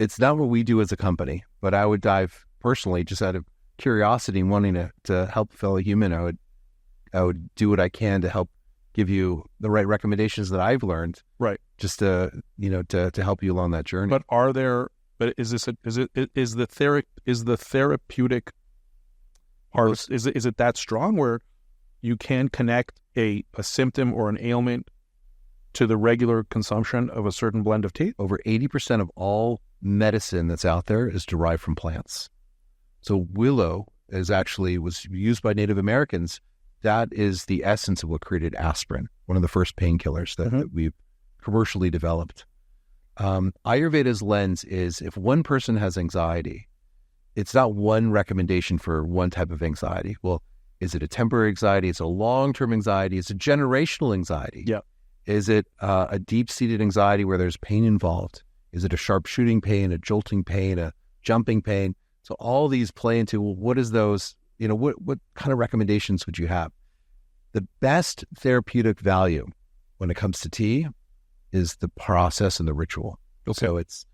It's not what we do as a company, but I would dive personally, just out of curiosity and wanting to help a fellow human. I would do what I can to help give you the right recommendations that I've learned, right? Just to help you along that journey. But is the therapeutic part, is it that strong where you can connect a symptom or an ailment to the regular consumption of a certain blend of tea? Over 80% of all medicine that's out there is derived from plants. So willow was used by Native Americans that is the essence of what created aspirin, one of the first painkillers that we've commercially developed. Ayurveda's lens is if one person has anxiety, it's not one recommendation for one type of anxiety. Well, is it a temporary anxiety? Is it a long-term anxiety? Is it generational anxiety? Yeah. Is it a deep-seated anxiety where there's pain involved? Is it a sharp shooting pain, a jolting pain, a jumping pain? So all these play into, well, what is those, what kind of recommendations would you have? The best therapeutic value when it comes to tea is the process and the ritual. Okay. So it's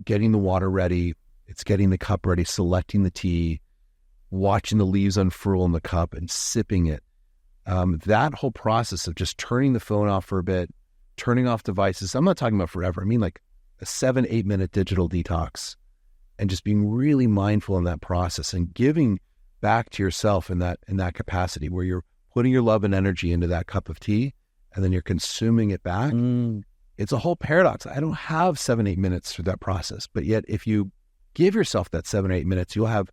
getting the water ready, it's getting the cup ready, selecting the tea, watching the leaves unfurl in the cup and sipping it. That whole process of just turning the phone off for a bit, turning off devices. I'm not talking about forever. I mean like a 7-8 minute digital detox, and just being really mindful in that process and giving back to yourself in that capacity where you're putting your love and energy into that cup of tea and then you're consuming it back. It's a whole paradox. I don't have 7-8 minutes through that process, but yet if you give yourself that 7 or 8 minutes, you'll have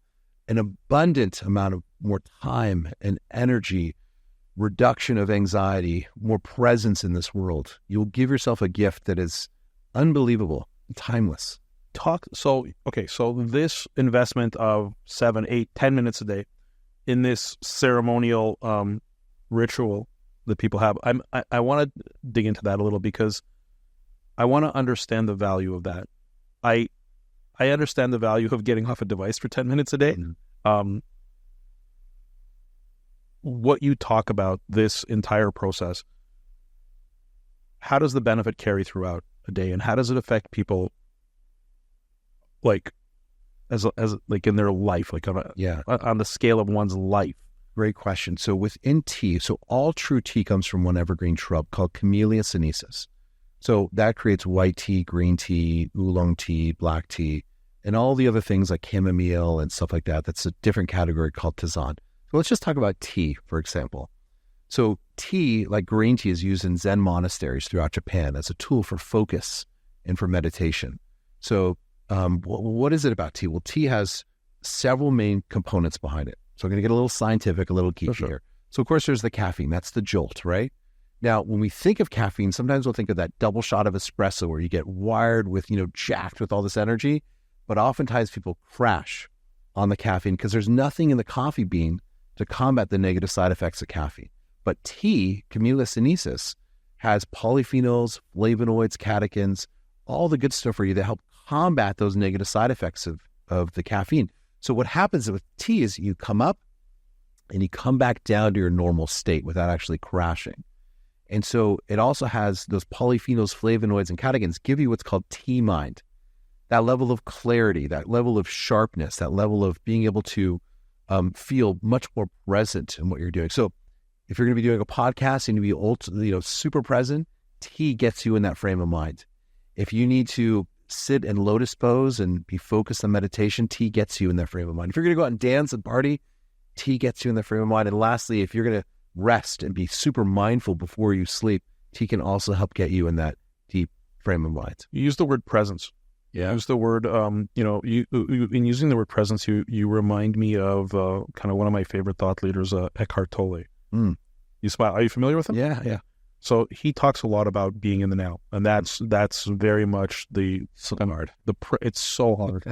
an abundant amount of more time and energy, reduction of anxiety, more presence in this world. You'll give yourself a gift that is unbelievable, timeless. So this investment of 7, 8, 10 minutes a day in this ceremonial ritual that people have, I want to dig into that a little because I want to understand the value of that. I understand the value of getting off a device for 10 minutes a day. What you talk about, this entire process, how does the benefit carry throughout a day, and how does it affect people, like as like in their life, like on the scale of one's life? Great question. So within tea, so all true tea comes from one evergreen shrub called Camellia sinensis. So that creates white tea, green tea, oolong tea, black tea, and all the other things like chamomile and stuff like that. That's a different category called tisane. So let's just talk about tea, for example. So tea, like green tea, is used in Zen monasteries throughout Japan as a tool for focus and for meditation. So what is it about tea? Well, tea has several main components behind it. So I'm going to get a little scientific, a little geeky here. So of course there's the caffeine. That's the jolt, right? Now, when we think of caffeine, sometimes we'll think of that double shot of espresso where you get wired with, jacked with all this energy. But oftentimes people crash on the caffeine because there's nothing in the coffee bean to combat the negative side effects of caffeine. But tea, Camellia sinensis, has polyphenols, flavonoids, catechins, all the good stuff for you to help combat those negative side effects of the caffeine. So what happens with tea is you come up and you come back down to your normal state without actually crashing. And so it also has those polyphenols, flavonoids, and catechins give you what's called tea mind. That level of clarity, that level of sharpness, that level of being able to feel much more present in what you're doing. So if you're going to be doing a podcast and you be super present, tea gets you in that frame of mind. If you need to sit in lotus pose and be focused on meditation, tea gets you in that frame of mind. If you're going to go out and dance and party, tea gets you in that frame of mind. And lastly, if you're going to rest and be super mindful before you sleep, tea can also help get you in that deep frame of mind. You use the word presence. Yeah. Use the word, you in using the word presence, you remind me of kind of one of my favorite thought leaders, Eckhart Tolle. You smile. Are you familiar with him? Yeah. So he talks a lot about being in the now, and that's very much it's so hard.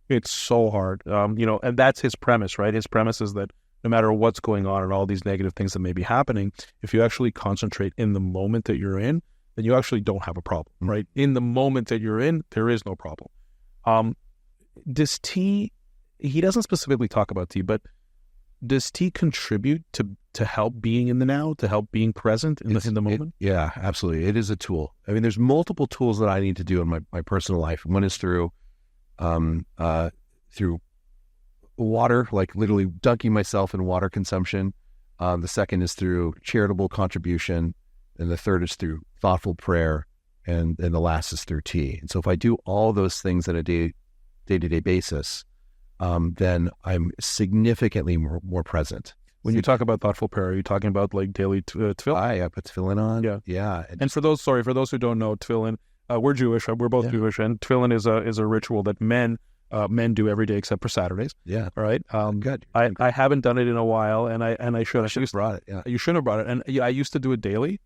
It's so hard. And that's his premise, right? His premise is that no matter what's going on and all these negative things that may be happening, if you actually concentrate in the moment that you're in, then you actually don't have a problem, right? In the moment that you're in, there is no problem. Does tea, he doesn't specifically talk about tea, but does tea contribute to help being in the now, to help being present in the moment? Yeah, absolutely. It is a tool. I mean, there's multiple tools that I need to do in my personal life. One is through water, like literally dunking myself in water consumption. The second is through charitable contribution. And the third is through thoughtful prayer. And the last is through tea. And so if I do all those things on a day-to-day basis, then I'm significantly more present. When you talk about thoughtful prayer, are you talking about like daily tefillin? I put tefillin on. Yeah. And for those who don't know, tefillin, we're Jewish. We're both Jewish, and tefillin is a ritual that men men do every day except for Saturdays. Yeah. All right. Good. I haven't done it in a while, and I should. I should have brought it. Yeah. You should have brought it. And I used to do it daily,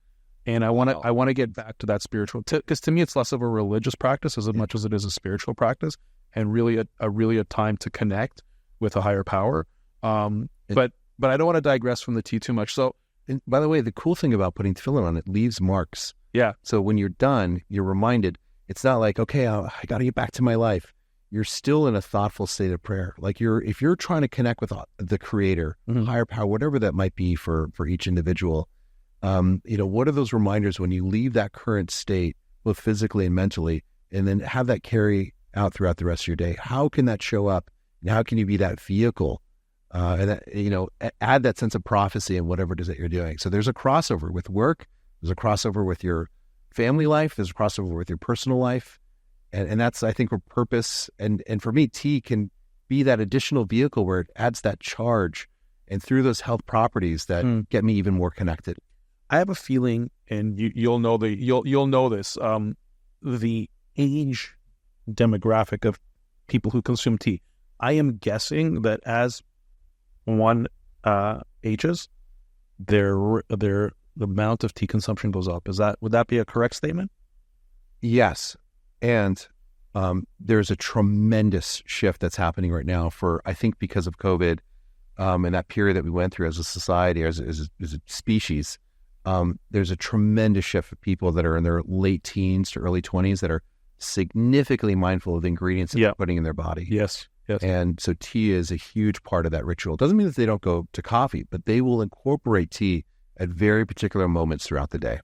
and I want to get back to that spiritual, because to me it's less of a religious practice as much as it is a spiritual practice, and really a time to connect with a higher power. But I don't want to digress from the tea too much. So, and by the way, the cool thing about putting tefillin on, it leaves marks. Yeah. So when you're done, you're reminded. It's not like, okay, I got to get back to my life. You're still in a thoughtful state of prayer. Like if you're trying to connect with the Creator, higher power, whatever that might be for each individual. What are those reminders when you leave that current state, both physically and mentally, and then have that carry out throughout the rest of your day? How can that show up? And how can you be that vehicle? And that, add that sense of prophecy in whatever it is that you're doing. So there's a crossover with work. There's a crossover with your family life. There's a crossover with your personal life. And that's, I think, where purpose and for me, tea can be that additional vehicle where it adds that charge and through those health properties that get me even more connected. I have a feeling, and you'll know this, the age demographic of people who consume tea. I am guessing that as one ages, the amount of tea consumption goes up. Would that be a correct statement? Yes. And there's a tremendous shift that's happening right now I think because of COVID and that period that we went through as a society, as a species. There's a tremendous shift of people that are in their late teens to early 20s that are significantly mindful of the ingredients that they're putting in their body. Yes. And so tea is a huge part of that ritual. It doesn't mean that they don't go to coffee, but they will incorporate tea at very particular moments throughout the day.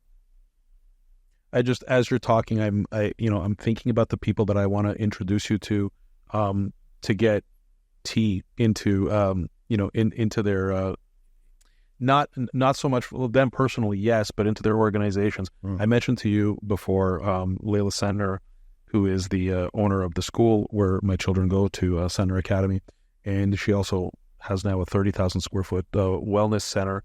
As you're talking, I'm thinking about the people that I want to introduce you to get tea into, into their, not so much them personally, yes, but into their organizations. I mentioned to you before, Layla Sentner, who is the owner of the school where my children go to, Sentner Academy. And she also has now a 30,000 square foot wellness center.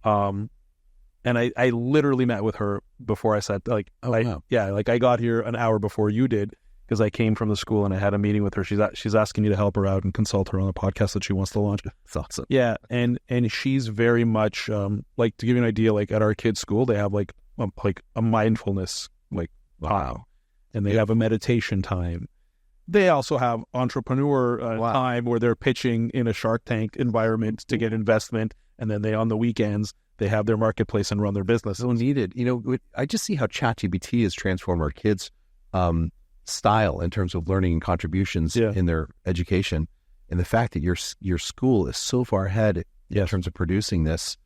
And I literally met with her before I said, wow. I got here an hour before you did because I came from the school and I had a meeting with her. She's asking me to help her out and consult her on a podcast that she wants to launch. That's awesome. Yeah, and she's very much to give you an idea, like at our kids' school, they have like a mindfulness wow, and they have a meditation time. They also have entrepreneur time where they're pitching in a Shark Tank environment to get investment, and then on the weekends they have their marketplace and run their business. So needed. I just see how ChatGPT has transformed our kids' style in terms of learning and contributions in their education, and the fact that your school is so far ahead in terms of producing this,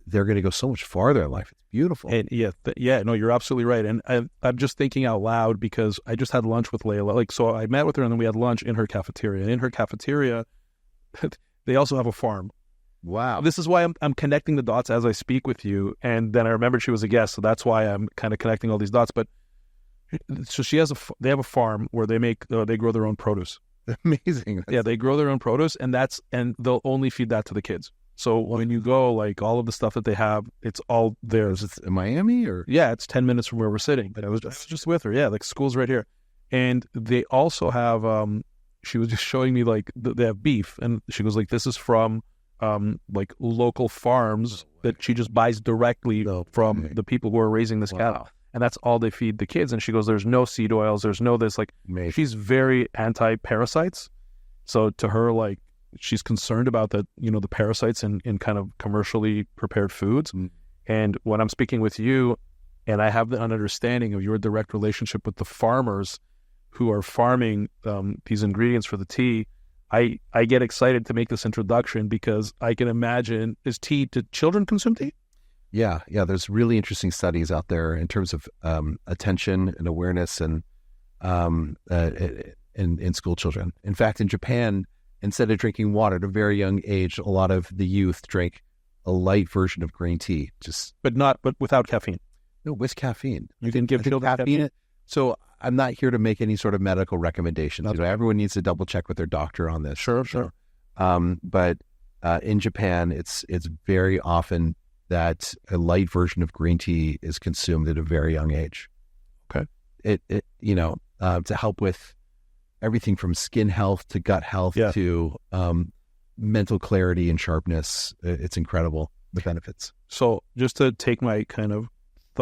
they're going to go so much farther in life. It's beautiful. And you're absolutely right. And I'm just thinking out loud because I just had lunch with Layla. So I met with her and then we had lunch in her cafeteria. And in her cafeteria, they also have a farm. Wow. This is why I'm connecting the dots as I speak with you. And then I remembered she was a guest, so that's why I'm kind of connecting all these dots. But so they have a farm where they grow their own produce. Amazing. They grow their own produce, and they'll only feed that to the kids. So when you go, all of the stuff that they have, it's all theirs. It's in Miami, or it's 10 minutes from where we're sitting. But I was just with her. Yeah, school's right here, and they also have. She was just showing me they have beef, and she goes this is from local farms that she just buys directly from the people who are raising this cattle. And that's all they feed the kids. And she goes, there's no seed oils. There's no this. She's very anti-parasites. So to her, she's concerned about the parasites in kind of commercially prepared foods. And when I'm speaking with you, and I have an understanding of your direct relationship with the farmers who are farming these ingredients for the tea, I get excited to make this introduction because I can imagine, do children consume tea? Yeah. There's really interesting studies out there in terms of attention and awareness and in school children. In fact, in Japan, instead of drinking water at a very young age, a lot of the youth drink a light version of green tea. But without caffeine. No, with caffeine. You can give children caffeine. So I'm not here to make any sort of medical recommendations. Everyone needs to double check with their doctor on this. Sure. But in Japan, it's very often that a light version of green tea is consumed at a very young age. Okay. To help with everything from skin health to gut health to mental clarity and sharpness. It's incredible, the benefits. So just to take my kind of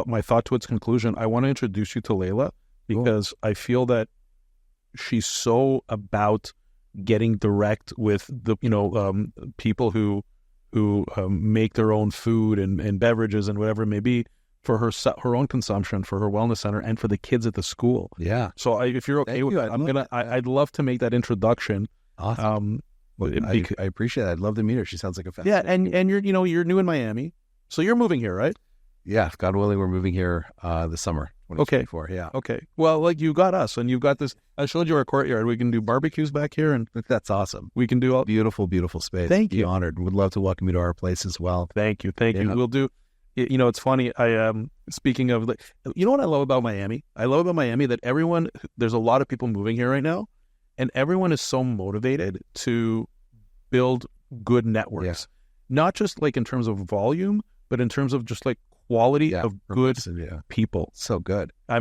my thought to its conclusion, I want to introduce you to Layla because I feel that she's so about getting direct with the people who make their own food and beverages and whatever it may be for her own consumption, for her wellness center, and for the kids at the school. Yeah. So if you're okay with it, I'd love to make that introduction. Awesome. I appreciate it. I'd love to meet her. She sounds like a fascinating. Yeah, and you're new in Miami, so you're moving here, right? Yeah, God willing, we're moving here this summer. Okay. Yeah. Okay. Well, like you got us, and you've got this. I showed you our courtyard. We can do barbecues back here, and that's awesome. We can do all beautiful, beautiful space. Thank you. Be honored. Would love to welcome you to our place as well. Thank you. We'll do. It's funny. Speaking of, you know what I love about Miami? I love about Miami that there's a lot of people moving here right now, and everyone is so motivated to build good networks, not just like in terms of volume, but in terms of just like quality of good people. So good. I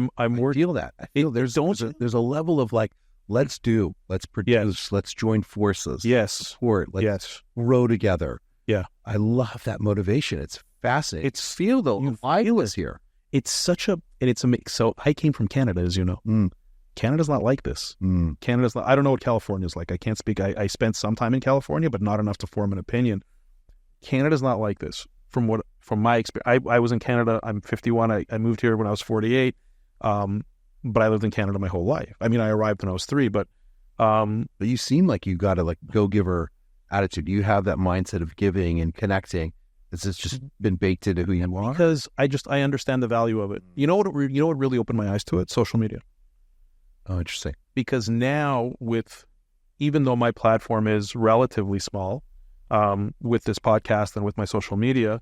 feel that. I feel there's a level of like, let's produce, let's join forces, support, let's grow together. Yeah. I love that motivation. It's fascinating. I was here. It's such a, and it's a, so I came from Canada, as you know. Canada's not like this. Canada's not, I don't know what California's like. I can't speak. I spent some time in California, but not enough to form an opinion. Canada's not like this. From my experience, I was in Canada. I'm 51. I moved here when I was 48. But I lived in Canada my whole life. I mean, I arrived when I was 3, but you seem like you got a like go-giver attitude. You have that mindset of giving and connecting. It's just been baked into who you are. Because I understand the value of it. You know what really opened my eyes to it? Social media. Oh, interesting. Because now even though my platform is relatively small, with this podcast and with my social media,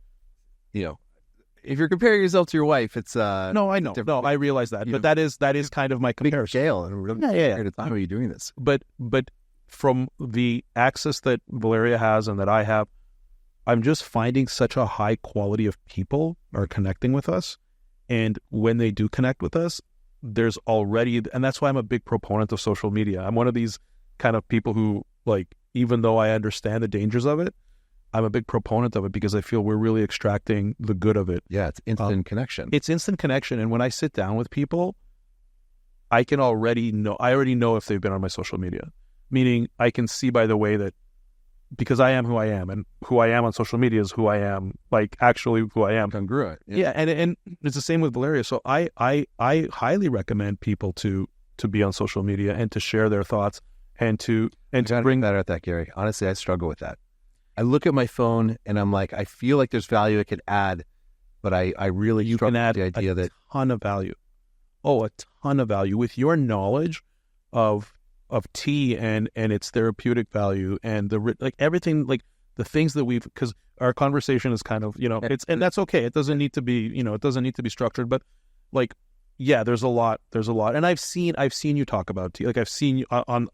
if you're comparing yourself to your wife, it's no, I know, no, I realize that, but that is kind of my comparison. Big scale and really period of time are you doing this? But from the access that Valeria has and that I have, I'm just finding such a high quality of people are connecting with us, and when they do connect with us, there's already, and that's why I'm a big proponent of social media. I'm one of these kind of people who, like, even though I understand the dangers of it, I'm a big proponent of it because I feel we're really extracting the good of it. Yeah, it's instant connection. It's instant connection. And when I sit down with people, I already know if they've been on my social media. Meaning I can see by the way that, because I am who I am, and who I am on social media is who I am, like actually who I am. Congruent. Yeah, and it's the same with Valeria. So I highly recommend people to be on social media and to share their thoughts and to bring better at that, Gary. Honestly, I struggle with that. I look at my phone and I'm like, I feel like there's value I could add, but I really struggle with the idea that ton of value. Oh, a ton of value with your knowledge of tea and its therapeutic value and everything, like the things that because our conversation is kind of, and that's okay. It doesn't need to be structured, but like, yeah, there's a lot. And I've seen you talk about tea. Like I've seen you on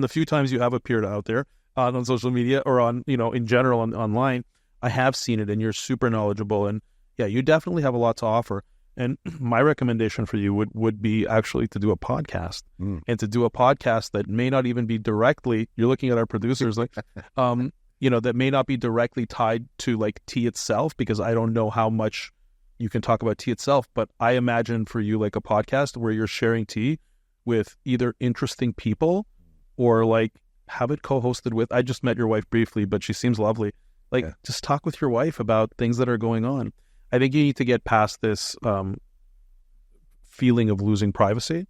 the few times you have appeared out there on social media or on, in general online, I have seen it, and you're super knowledgeable, and yeah, you definitely have a lot to offer. And my recommendation for you would be actually to do a podcast, and to do a podcast that may not even be directly, you're looking at our producers, like, that may not be directly tied to like tea itself, because I don't know how much you can talk about tea itself, but I imagine for you like a podcast where you're sharing tea with either interesting people or like have it co-hosted with, I just met your wife briefly, but she seems lovely. Like just talk with your wife about things that are going on. I think you need to get past this feeling of losing privacy.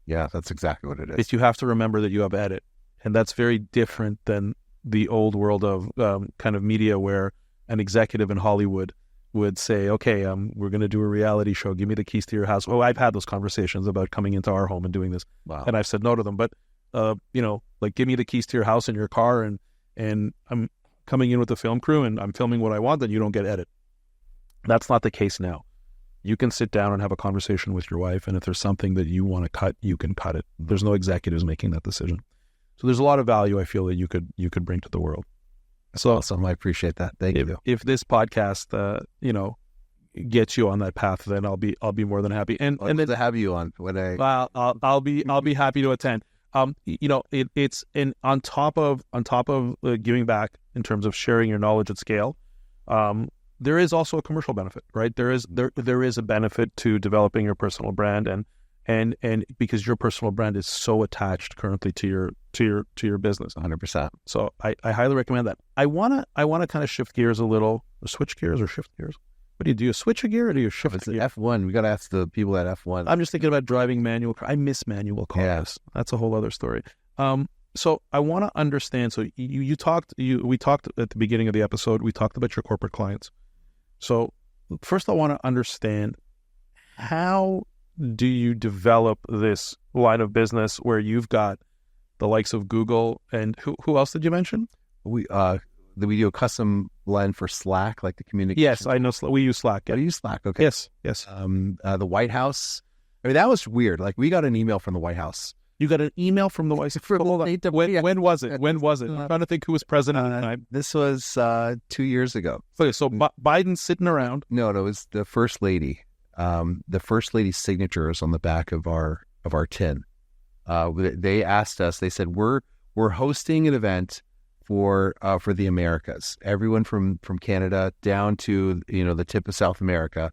Yeah, that's exactly what it is. You have to remember that you have edit, and that's very different than the old world of kind of media where an executive in Hollywood would say, okay, we're going to do a reality show. Give me the keys to your house. Oh, I've had those conversations about coming into our home and doing this. Wow. And I've said no to them. But, like give me the keys to your house and your car, and I'm coming in with the film crew and I'm filming what I want, then you don't get edit. That's not the case now. You can sit down and have a conversation with your wife, and if there's something that you want to cut, you can cut it. There's no executives making that decision. So there's a lot of value I feel that you could bring to the world. So awesome. I appreciate that. Thank you. If this podcast, gets you on that path, then I'll be more than happy. And then to have you on when I'll be happy to attend. It's on top of giving back in terms of sharing your knowledge at scale. There is also a commercial benefit, right? There is a benefit to developing your personal brand, and because your personal brand is so attached currently to your business. 100%. So I highly recommend that. I wanna kind of shift gears a little, or switch gears or shift gears. What do you do? You switch a gear or do you shift It's a gear? F1. We got to ask the people at F1. I'm just thinking about driving manual car. I miss manual cars. Yes. That's a whole other story. So I want to understand. So we talked at the beginning of the episode. We talked about your corporate clients. So first, I want to understand, how do you develop this line of business where you've got the likes of Google and who else did you mention? We do a custom blend for Slack, like the communication. Yes, I know. We use Slack. Yeah. Yeah. I use Slack. Okay. Yes. The White House. I mean, that was weird. Like, we got an email from the White House. You got an email from the White House. Hold on. When was it? When was it? I'm trying to think who was president at the time. This was 2 years ago. Okay, so Biden's sitting around. No, it was the First Lady. The First Lady's signature is on the back of our tin. They asked us. They said, we're hosting an event for the Americas. Everyone from Canada down to the tip of South America.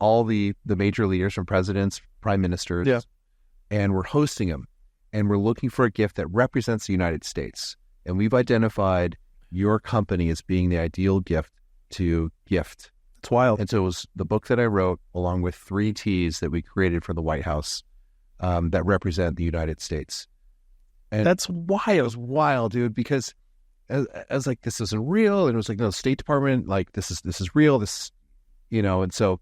All the major leaders, from presidents, prime ministers. Yeah. And we're hosting them, and we're looking for a gift that represents the United States. And we've identified your company as being the ideal gift to gift. It's wild. And so it was the book that I wrote, along with 3 teas that we created for the White House, that represent the United States. And that's wild. It was wild, dude, because I was like, this isn't real. And it was like, no, State Department, like, this is real. And so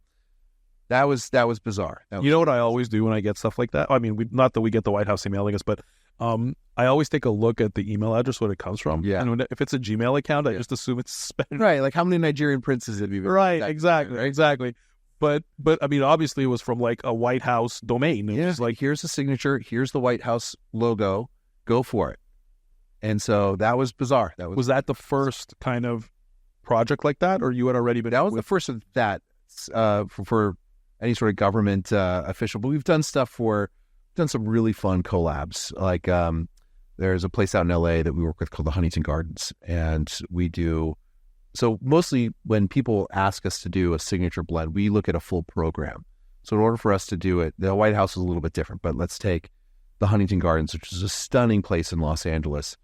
that was bizarre. You know what I always do when I get stuff like that? I mean, not that we get the White House emailing us, but I always take a look at the email address, what it comes from. Yeah. And if it's a Gmail account, I just assume it's spent. Right. Like, how many Nigerian princes have you been? Right. Exactly. But I mean, obviously it was from like a White House domain. It was like, here's the signature. Here's the White House logo. Go for it. And so that was bizarre. Was that the first kind of project like that, or you had already been? That was the first of that for any sort of government official. But we've done some really fun collabs. Like, there's a place out in LA that we work with called the Huntington Gardens, and we do. So mostly when people ask us to do a signature blend, we look at a full program. So in order for us to do it, the White House is a little bit different, but let's take the Huntington Gardens, which is a stunning place in Los Angeles.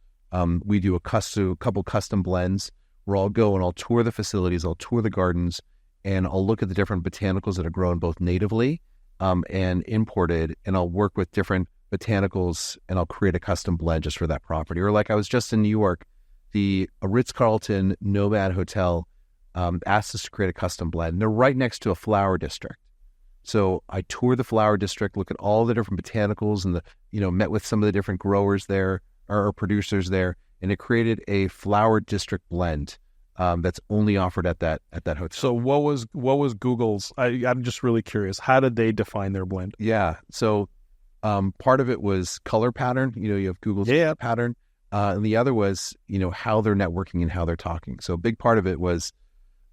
We do a couple custom blends where I'll go and I'll tour the facilities, I'll tour the gardens, and I'll look at the different botanicals that are grown both natively and imported, and I'll work with different botanicals, and I'll create a custom blend just for that property. Or like, I was just in New York, the Ritz-Carlton Nomad Hotel asked us to create a custom blend. And they're right next to a flower district. So I toured the flower district, look at all the different botanicals, and met with some of the different growers there or producers there, and it created a flower district blend that's only offered at that hotel. So what was Google's? I'm just really curious. How did they define their blend? Yeah. So part of it was color pattern. You have Google's color pattern, and the other was how they're networking and how they're talking. So a big part of it was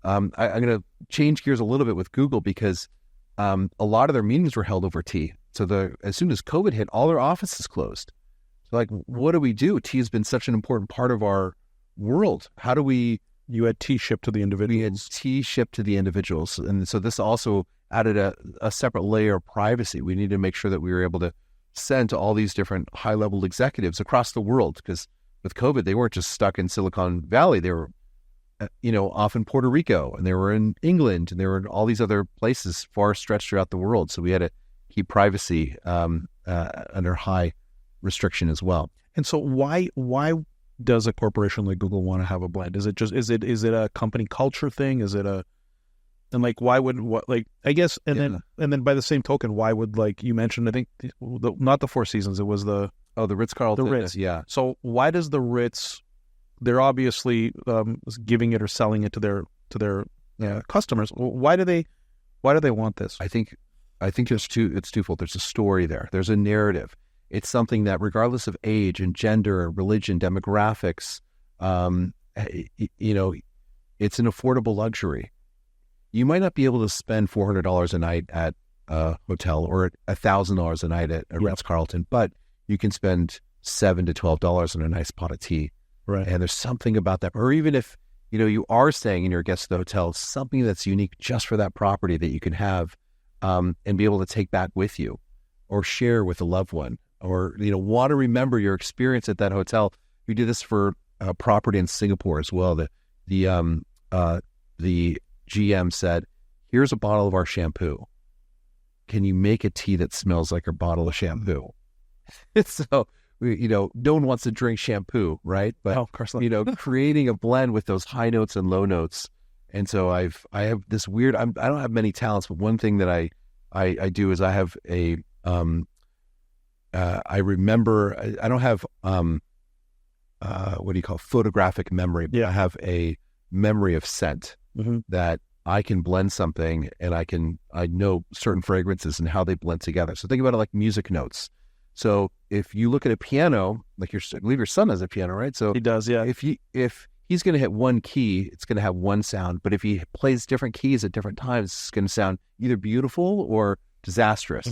I'm going to change gears a little bit with Google, because a lot of their meetings were held over tea. So as soon as COVID hit, all their offices closed. So like, what do we do? Tea has been such an important part of our world. How do we? You had tea shipped to the individuals. We had tea shipped to the individuals, and so this also added a separate layer of privacy. We needed to make sure that we were able to send to all these different high-level executives across the world, because with COVID, they weren't just stuck in Silicon Valley. They were, off in Puerto Rico, and they were in England, and they were in all these other places far stretched throughout the world. So we had to keep privacy under high restriction as well. And so why does a corporation like Google want to have a blend? Is it a company culture thing? Why would I guess, and then by the same token, why would, like you mentioned, I think not the Four Seasons, it was the Ritz-Carlton. The Ritz. Yeah. So why does the Ritz, they're obviously giving it or selling it to their customers. Why do they want this? I think it's twofold. There's a story there. There's a narrative. It's something that, regardless of age and gender, religion, demographics, it's an affordable luxury. You might not be able to spend $400 a night at a hotel or $1,000 a night at Ritz-Carlton, but you can spend $7 to $12 on a nice pot of tea. Right. And there's something about that. Or even if, you are staying in your guest at the hotel, something that's unique just for that property that you can have and be able to take back with you or share with a loved one, or, want to remember your experience at that hotel. We did this for a property in Singapore as well. The GM said, here's a bottle of our shampoo. Can you make a tea that smells like a bottle of shampoo? So, no one wants to drink shampoo, right? But, of course not. Creating a blend with those high notes and low notes. And so I have this weird, I don't have many talents, but one thing that I do is I have a, I remember, I don't have, what do you call photographic memory, but I have a memory of scent that I can blend something and I know certain fragrances and how they blend together. So think about it like music notes. So if you look at a piano, like I believe your son has a piano, right? So he does, yeah. If he's going to hit one key, it's going to have one sound. But if he plays different keys at different times, it's going to sound either beautiful or disastrous.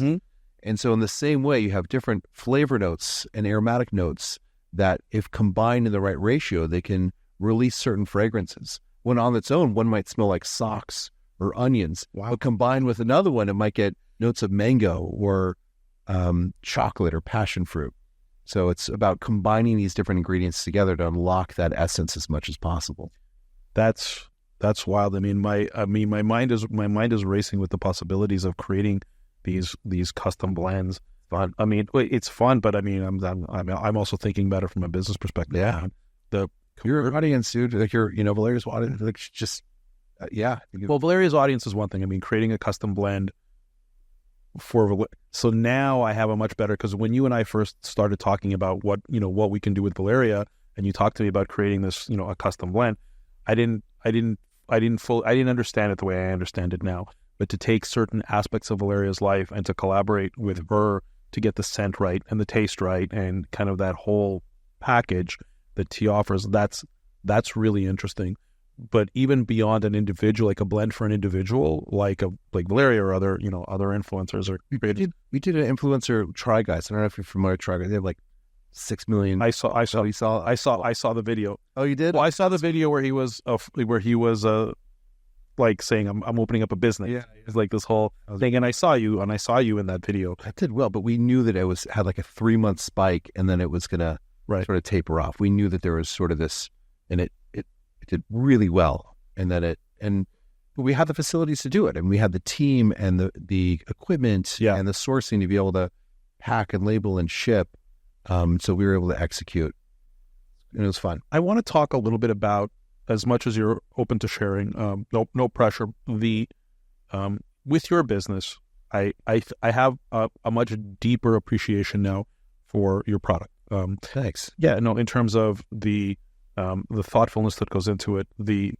And so in the same way, you have different flavor notes and aromatic notes that if combined in the right ratio, they can release certain fragrances. When on its own, one might smell like socks or onions. Wow. But combined with another one, it might get notes of mango or chocolate or passion fruit. So it's about combining these different ingredients together to unlock that essence as much as possible. That's wild. I mean, my mind is racing with the possibilities of creating these custom blends. Fun. I mean, it's fun, but I mean, I'm also thinking about it from a business perspective. Yeah. Your audience, dude, like Valeria's audience, like just, yeah. Well, Valeria's audience is one thing. I mean, creating a custom blend so now I have a much better, because when you and I first started talking about what we can do with Valeria, and you talked to me about creating this, a custom blend, I didn't understand it the way I understand it now. But to take certain aspects of Valeria's life and to collaborate with her to get the scent right and the taste right and kind of that whole package that tea offers, that's really interesting. But even beyond an individual, like a blend for an individual, like Valeria or other influencers or creators. We did an influencer Try Guys. I don't know if you're familiar with Try Guys. They have like 6 million. I saw the video. Oh, you did? Well, I saw the video where he was like saying, I'm opening up a business. Yeah. It's like this whole thing. And I saw you in that video. That did well, but we knew that it had like a 3-month spike and then it was going to sort of taper off. We knew that there was sort of this, and it did really well. But we had the facilities to do it. And we had the team and the equipment and the sourcing to be able to pack and label and ship. So we were able to execute. And it was fun. I want to talk a little bit about, as much as you're open to sharing, no pressure. With your business, I have a much deeper appreciation now for your product. Thanks. Yeah, no, in terms of the thoughtfulness that goes into it, the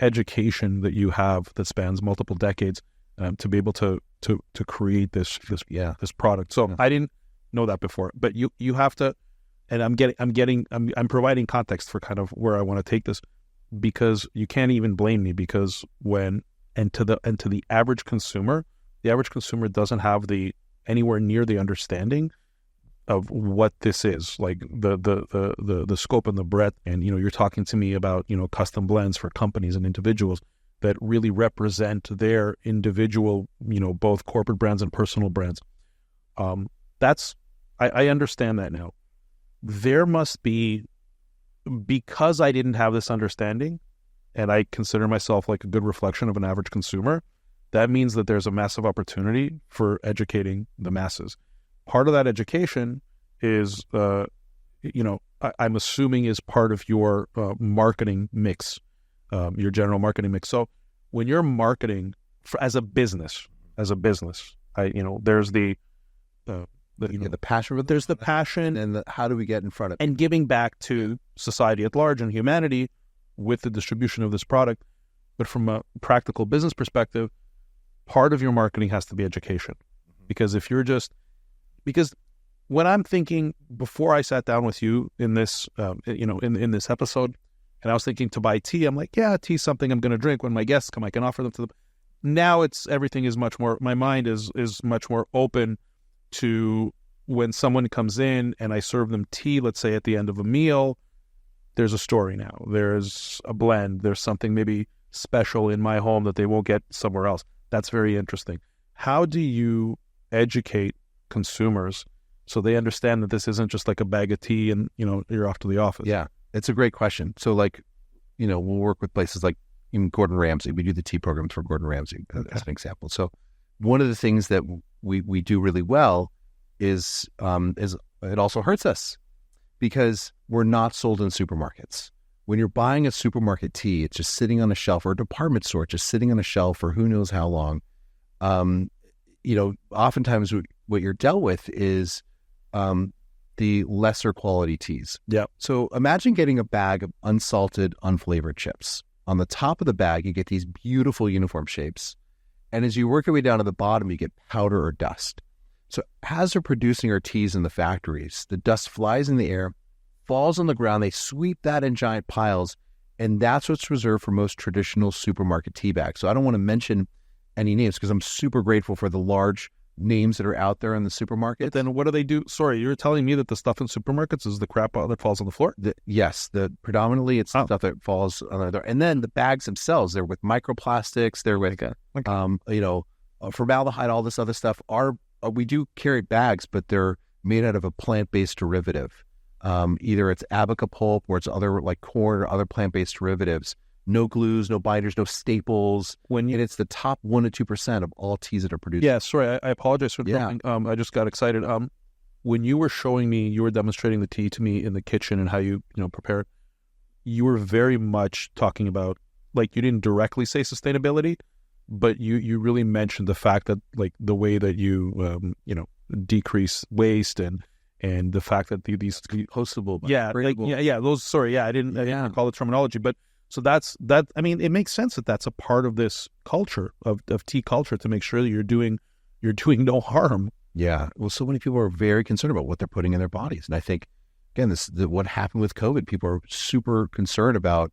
education that you have that spans multiple decades, to be able to create this product. So I didn't know that before, but you have to. And I'm providing context for kind of where I want to take this, because you can't even blame me, because to the average consumer doesn't have anywhere near the understanding of what this is, like the scope and the breadth. And you're talking to me about custom blends for companies and individuals that really represent their individual, both corporate brands and personal brands. I understand that now. There must be, because I didn't have this understanding, and I consider myself like a good reflection of an average consumer, that means that there's a massive opportunity for educating the masses. Part of that education is, I'm assuming is part of your marketing mix, your general marketing mix. So when you're marketing as a business, there's the passion, but there's the passion and how do we get in front of it? And giving back to society at large and humanity with the distribution of this product. But from a practical business perspective, part of your marketing has to be education. Because because when I'm thinking, before I sat down with you in this, in this episode, and I was thinking to buy tea, I'm like, yeah, tea's something I'm going to drink when my guests come. I can offer them to them. Now everything is much more, my mind is much more open to when someone comes in and I serve them tea, let's say at the end of a meal, there's a story now. There's a blend. There's something maybe special in my home that they won't get somewhere else. That's very interesting. How do you educate consumers so they understand that this isn't just like a bag of tea and, you're off to the office? Yeah, it's a great question. So we'll work with places like even Gordon Ramsay. We do the tea programs for Gordon Ramsay as an example. So one of the things that we do really well is it also hurts us because we're not sold in supermarkets. When you're buying a supermarket tea, it's just sitting on a shelf, or a department store, just sitting on a shelf for who knows how long. Oftentimes what you're dealt with is the lesser quality teas. Yeah. So imagine getting a bag of unsalted, unflavored chips. On the top of the bag, you get these beautiful uniform shapes. And as you work your way down to the bottom, you get powder or dust. So as they're producing our teas in the factories, the dust flies in the air, falls on the ground, they sweep that in giant piles, and that's what's reserved for most traditional supermarket tea bags. So I don't want to mention any names because I'm super grateful for the large names that are out there in the supermarket. But then what do they do? Sorry, you're telling me that the stuff in supermarkets is the crap that falls on the floor? Yes, predominantly it's stuff that falls on the, and then the bags themselves, they're with microplastics, they're with formaldehyde, all this other stuff. We do carry bags, but they're made out of a plant-based derivative. Either it's abaca pulp or it's other like corn or other plant-based derivatives. No glues, no binders, no staples. And it's the top 1% to 2% of all teas that are produced. Yeah, sorry, I apologize for interrupting. I just got excited. When you were showing me, you were demonstrating the tea to me in the kitchen and how you prepare it, you were very much talking about, like, you didn't directly say sustainability, but you really mentioned the fact that, like, the way that you decrease waste and the fact that these compostable, those. Sorry, I didn't call it terminology, but so that. I mean, it makes sense that that's a part of this culture of tea culture to make sure that you're doing no harm. Yeah. Well, so many people are very concerned about what they're putting in their bodies, and I think again, what happened with COVID. People are super concerned about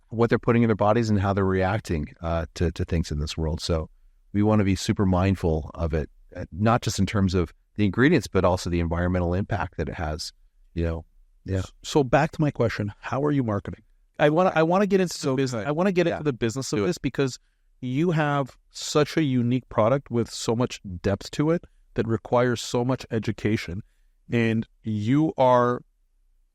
what they're putting in their bodies and how they're reacting to things in this world. So we want to be super mindful of it, not just in terms of the ingredients, but also the environmental impact that it has. Yeah. So back to my question: how are you marketing? I want to get into the business. I want to get into the business of this because you have such a unique product with so much depth to it that requires so much education, and you are,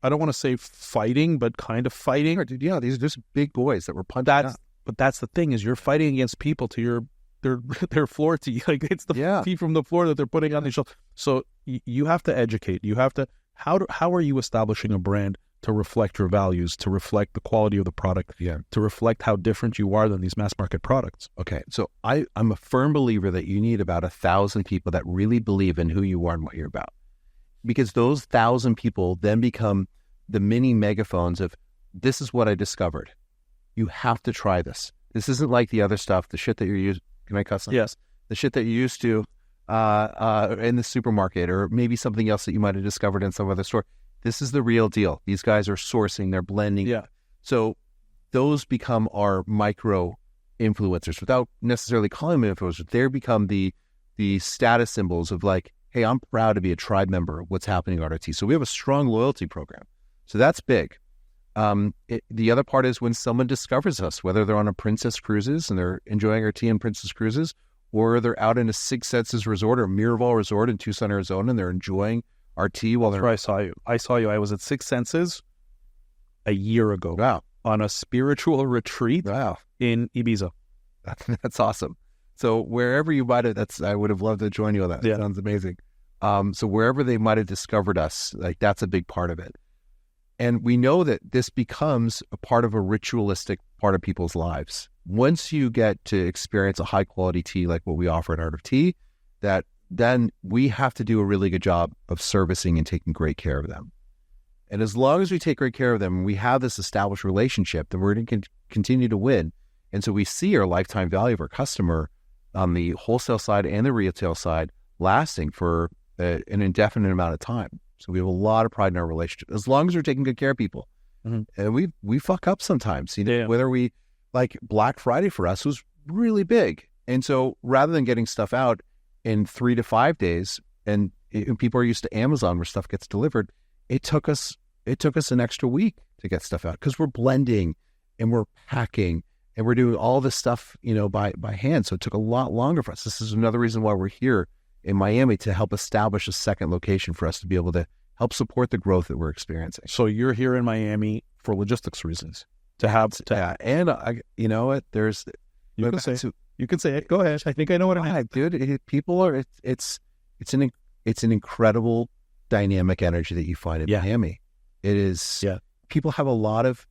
I don't want to say fighting, but kind of fighting. Dude, yeah, these are just big boys that were punching out. But that's the thing, is you're fighting against people to their floor tea. Like, it's the tea from the floor that they're putting on the shelf. So you have to educate. You have to, how are you establishing a brand to reflect your values, to reflect the quality of the product, to reflect how different you are than these mass market products? Okay, so I'm a firm believer that you need about 1,000 people that really believe in who you are and what you're about. Because those 1,000 people then become the mini megaphones of, this is what I discovered. You have to try this. This isn't like the other stuff, the shit that you're used. Can I cuss on? Yes. The shit that you used to in the supermarket, or maybe something else that you might have discovered in some other store. This is the real deal. These guys are sourcing, they're blending. Yeah. So those become our micro influencers without necessarily calling them influencers. They become the status symbols of, like, hey, I'm proud to be a tribe member of what's happening at our tea. So we have a strong loyalty program. So that's big. The other part is when someone discovers us, whether they're on a Princess Cruises and they're enjoying our tea in Princess Cruises, or they're out in a Six Senses resort or Miraval Resort in Tucson, Arizona, and they're enjoying our tea while they're... That's where I saw you. I was at Six Senses a year ago. Wow. On a spiritual retreat. Wow. In Ibiza. That's awesome. So wherever you might have, I would have loved to join you on that. Yeah. That sounds amazing. So wherever they might have discovered us, like, that's a big part of it. And we know that this becomes a part of a ritualistic part of people's lives. Once you get to experience a high quality tea like what we offer at Art of Tea, that then we have to do a really good job of servicing and taking great care of them. And as long as we take great care of them, we have this established relationship, then we're going to continue to win. And so we see our lifetime value of our customer on the wholesale side and the retail side lasting for an indefinite amount of time. So we have a lot of pride in our relationship, as long as we're taking good care of people. Mm-hmm. And we fuck up sometimes, whether we, like, Black Friday for us was really big. And so rather than getting stuff out in 3 to 5 days, and people are used to Amazon where stuff gets delivered. It took us an extra week to get stuff out because we're blending and we're packing and we're doing all this stuff, by hand. So it took a lot longer for us. This is another reason why we're here in Miami, to help establish a second location for us to be able to help support the growth that we're experiencing. So you're here in Miami for logistics reasons and you know what? You can say it. Go ahead. I think I know what it is. Dude, people are. It's an incredible dynamic energy that you find in Miami. It is. Yeah. People have a lot of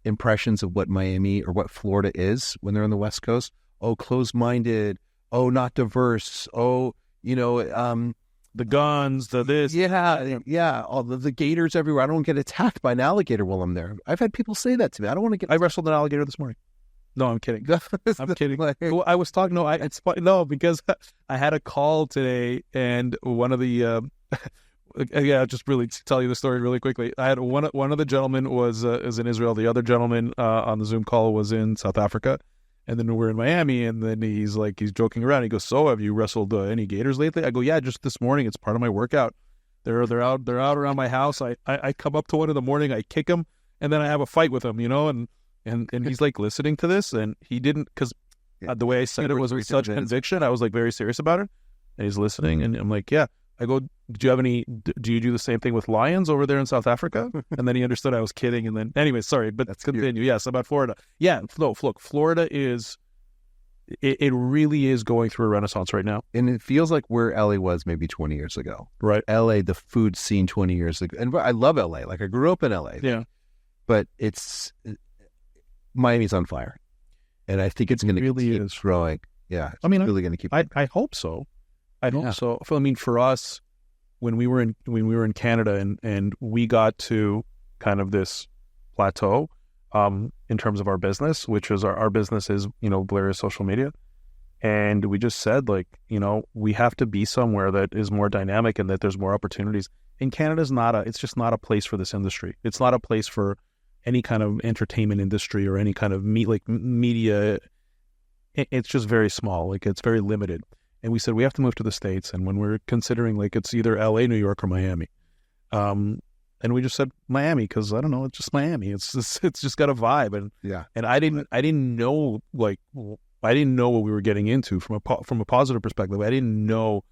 impressions of what Miami or what Florida is when they're on the West Coast. Oh, closed-minded. Oh, not diverse. Oh, the guns, the this. Yeah. All the gators everywhere. I don't get attacked by an alligator while I'm there. I've had people say that to me. I don't want to get. I wrestled an alligator this morning. No, I'm kidding. I'm kidding. I was talking. No, it's funny. No, because I had a call today, and one of the. I'll just really tell you the story really quickly. I had one of the gentlemen is in Israel. The other gentleman on the Zoom call was in South Africa, and then we're in Miami. And then he's joking around. He goes, "So, have you wrestled any gators lately?" I go, "Yeah, just this morning. It's part of my workout. They're out around my house. I come up to one in the morning. I kick him, and then I have a fight with him. And he's listening to this, and he didn't, because the way I said it was with such conviction. I was very serious about it, and he's listening, and I'm like, yeah. I go, do you do the same thing with lions over there in South Africa? And then he understood I was kidding. And then, anyway, sorry, but let's continue. Yes, about Florida. Yeah, no, look, Florida is, it really is going through a renaissance right now. And it feels like where LA was maybe 20 years ago. Right. LA, the food scene 20 years ago. And I love LA. I grew up in LA. Yeah. But Miami's on fire. And I think it's going to keep growing. Yeah. I mean, really going to keep. I hope so. I hope so. I mean, for us, when we were in Canada and we got to kind of this plateau in terms of our business, which is our business is, Blair's social media. And we just said, we have to be somewhere that is more dynamic and that there's more opportunities. And Canada's it's just not a place for this industry. It's not a place for any kind of entertainment industry or any kind of media. It's just very small. It's very limited. And we said, we have to move to the States. And when we're considering, it's either LA, New York, or Miami. And we just said Miami, because I don't know, it's just Miami. It's just got a vibe. And I didn't know what we were getting into from a positive perspective. I didn't know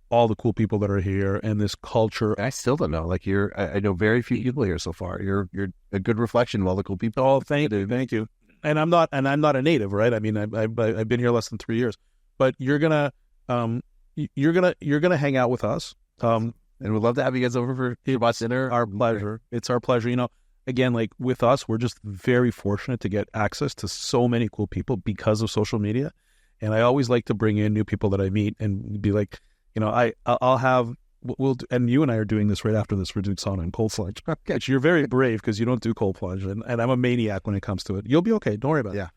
all the cool people that are here and this culture. I still don't know. I know very few people here so far. You're a good reflection of all the cool people. Oh, thank you. And I'm not a native, right? I mean, I've been here less than 3 years. But you're gonna hang out with us. And we'd love to have you guys over for watch dinner. Our pleasure. It's our pleasure. Again, with us, we're just very fortunate to get access to so many cool people because of social media. And I always like to bring in new people that I meet and be like, I'll have, and you and I are doing this right after this. We're doing sauna and cold plunge. Which you're very brave because you don't do cold plunge. And I'm a maniac when it comes to it. You'll be okay. Don't worry about it.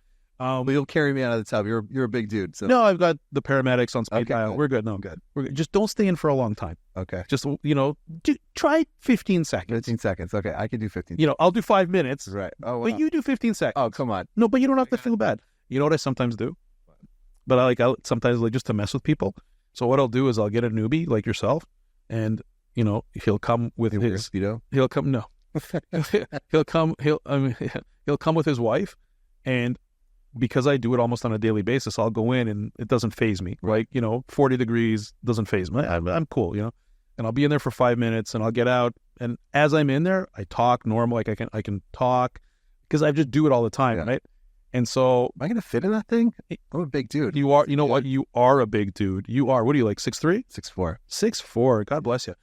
But you'll carry me out of the tub. You're a big dude. So. No, I've got the paramedics on speed dial. Good. We're good. No, good. We're good. Just don't stay in for a long time. Okay. Just, try 15 seconds. 15 seconds. Okay. I can do 15. I'll do 5 minutes. Right. Oh, wow. But you do 15 seconds. Oh, come on. No, but you don't have to feel bad. You know what I sometimes do? But I sometimes just to mess with people. So what I'll do is I'll get a newbie like yourself, and he'll come with his speedo. He'll come he'll come with his wife, and because I do it almost on a daily basis, I'll go in and it doesn't faze me. Right? 40 degrees doesn't faze me. I'm cool. And I'll be in there for 5 minutes, and I'll get out, and as I'm in there, I talk normal. I can talk because I just do it all the time, right? And so, am I going to fit in that thing? I'm a big dude. You are. You know what? You are a big dude. You are. What are you, 6'3"? 6'4". 6'4". God bless you.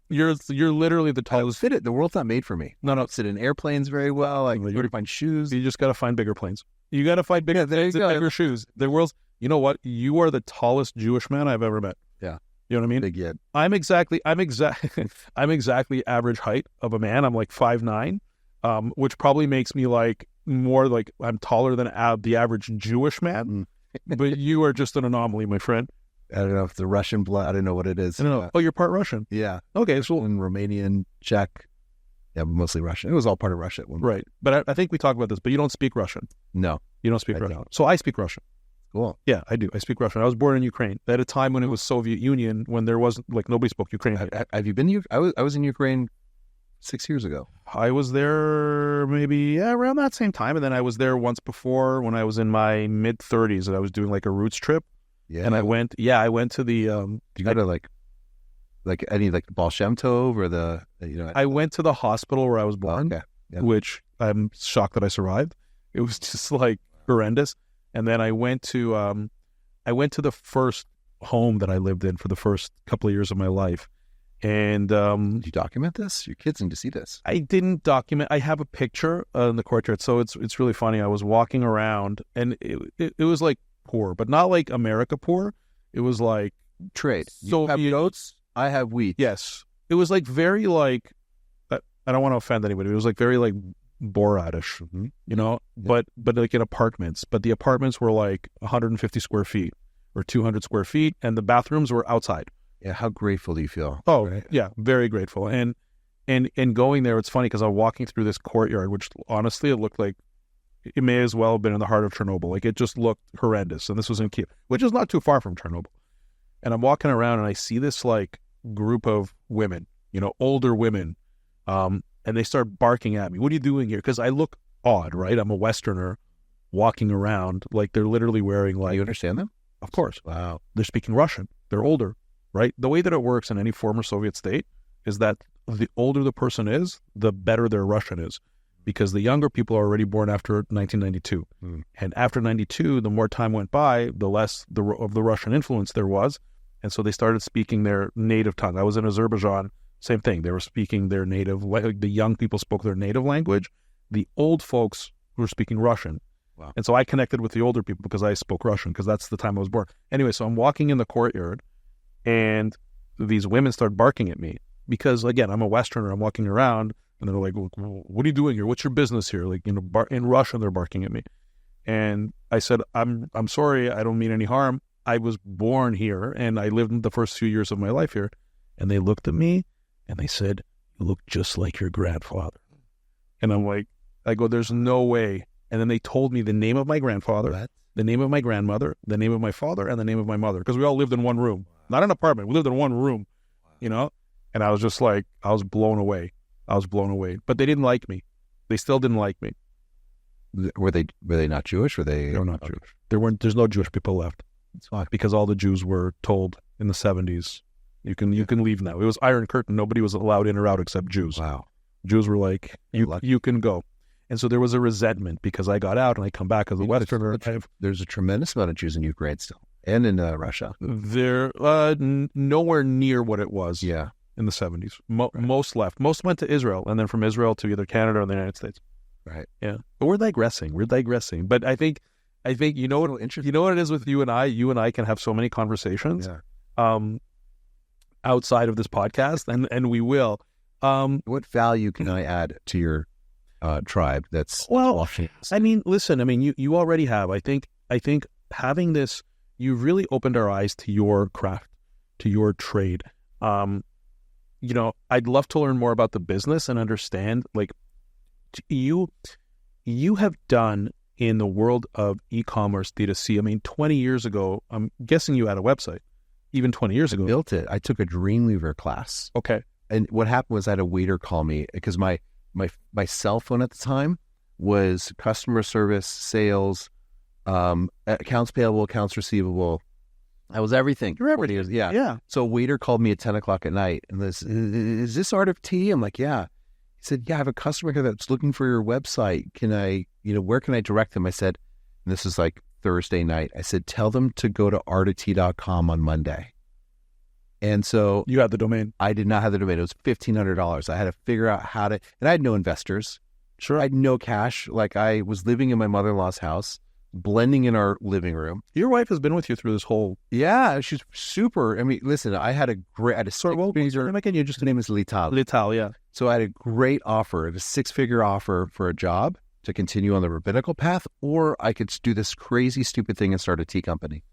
You're literally the tallest. Fit it. The world's not made for me. No. I don't sit in airplanes very well. Where to find shoes? You just got to find bigger planes. You got to find bigger shoes. The world's. You know what? You are the tallest Jewish man I've ever met. Yeah. You know what I mean? Big kid. I'm exactly average height of a man. I'm 5'9", which probably makes me more I'm taller than the average Jewish man. But you are just an anomaly, my friend. I don't know if the Russian blood. I don't know what it is. I don't know. Oh, you're part Russian. Yeah. Okay. So and Romanian, Czech. Yeah, but mostly Russian. It was all part of Russia at one point. Right. But I think we talked about this. But you don't speak Russian. No, you don't speak Russian. So I speak Russian. Cool. Yeah, I do. I speak Russian. I was born in Ukraine at a time when it was Soviet Union, when there wasn't, like, nobody spoke Ukrainian. Have you been? I was in Ukraine 6 years ago. I was there maybe around that same time, and then I was there once before when I was in my mid-30s, and I was doing like a roots trip. Yeah. And I went to the. Did you go to like any like Baal Shem Tov or the I went to the hospital where I was born, okay. Yeah. which I'm shocked that I survived. It was just like horrendous. And then I went to the first home that I lived in for the first couple of years of my life. And did you document this? Your kids need to see this. I didn't document. I have a picture in the courtyard, so it's really funny. I was walking around, and it was like poor, but not like America poor. It was like Trade. So you have goats. I have wheat. Yes, it was like very like. I don't want to offend anybody. It was like very like Boratish, you know, yeah. but like in apartments. But the apartments were like 150 square feet or 200 square feet, and the bathrooms were outside. Yeah, how grateful do you feel? Oh, right? Yeah, very grateful. And going there, it's funny because I'm walking through this courtyard, which honestly, it looked like it may as well have been in the heart of Chernobyl. Like, it just looked horrendous. And this was in Kiev, which is not too far from Chernobyl. And I'm walking around and I see this like group of women, you know, older women, and they start barking at me. What are you doing here? Because I look odd, right? I'm a Westerner walking around like they're literally wearing like... You understand them? Of course. Wow. They're speaking Russian. They're older. Right? The way that it works in any former Soviet state is that the older the person is, the better their Russian is, because the younger people are already born after 1992. And after 92, the more time went by, the less of the Russian influence there was. And so they started speaking their native tongue. I was in Azerbaijan, same thing. They were speaking their native, like the young people spoke their native language. The old folks were speaking Russian. Wow. And so I connected with the older people because I spoke Russian, because that's the time I was born. Anyway, so I'm walking in the courtyard, and these women start barking at me because, again, I'm a Westerner. I'm walking around, and they're like, "What are you doing here? What's your business here?" Like, you know, in Russian, they're barking at me. And I said, "I'm sorry. I don't mean any harm. I was born here, and I lived the first few years of my life here." And they looked at me, and they said, "You look just like your grandfather." And I'm like, I go, "There's no way." And then they told me the name of my grandfather, the name of my grandmother, the name of my father, and the name of my mother, because we all lived in one room. Not an apartment. We lived in one room, you know? And I was just like, I was blown away. But they didn't like me. They still didn't like me. Were they not Jewish? They were not Jewish. There's no Jewish people left. Because all the Jews were told in the 70s, you can leave now. It was Iron Curtain. Nobody was allowed in or out except Jews. Wow. Jews were like, you can go. And so there was a resentment because I got out and I come back as a Westerner. There's a tremendous amount of Jews in Ukraine still. And in Russia. They're nowhere near what it was in the 70s. Most left. Most went to Israel, and then from Israel to either Canada or the United States. Right. Yeah. But we're digressing. But I think you know what it is with you and I? You and I can have so many conversations outside of this podcast, and we will. What value can I add to your tribe that's watching this? I mean, listen, you already have. I think having this, you've really opened our eyes to your craft, to your trade. You know, I'd love to learn more about the business and understand, like, you have done in the world of e-commerce, D2C. I mean, 20 years ago, I'm guessing you had a website, even 20 years ago. I built it. I took a Dreamweaver class. Okay. And what happened was I had a waiter call me because my cell phone at the time was customer service, sales, accounts payable, accounts receivable. I was everything. You're everything. Yeah. So a waiter called me at 10 o'clock at night and is this Art of Tea? I'm like, yeah. He said, yeah, I have a customer here that's looking for your website. Can I, where can I direct them? I said, and this is like Thursday night. I said, tell them to go to artoftea.com on Monday. And so you had the domain. I did not have the domain. It was $1,500. I had to figure out how to, and I had no investors. Sure. I had no cash. Like, I was living in my mother-in-law's house, blending in our living room. Your wife has been with you through this whole... Yeah, she's super. I mean, listen, I had a name is Lital. Lital, yeah. So I had a great offer, a 6-figure offer for a job to continue on the rabbinical path, or I could do this crazy, stupid thing and start a tea company.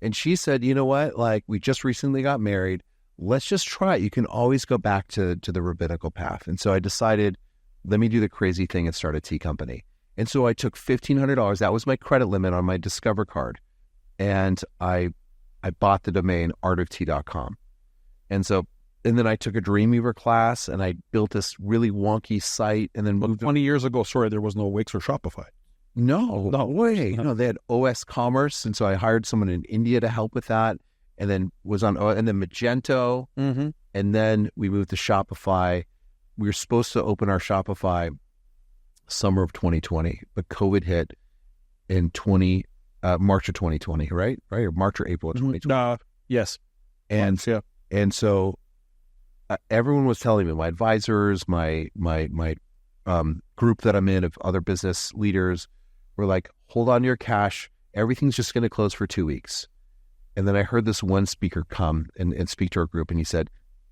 And she said, you know what? Like, we just recently got married. Let's just try it. You can always go back to the rabbinical path. And so I decided, let me do the crazy thing and start a tea company. And so I took $1,500. That was my credit limit on my Discover card. and I bought the domain artoftea.com. And then I took a Dreamweaver class and I built this really wonky site and then moved 20 years ago, sorry, there was no Wix or Shopify. No way. No, they had OS Commerce. And so I hired someone in India to help with that, and then and then Magento. Mm-hmm. And then we moved to Shopify. We were supposed to open our Shopify summer of 2020, but COVID hit in March of 2020, right? Or March or April of 2020. Yes. And so everyone was telling me, my advisors, my group that I'm in of other business leaders were like, hold on to your cash. Everything's just going to close for 2 weeks. And then I heard this one speaker come and speak to our group, and he said,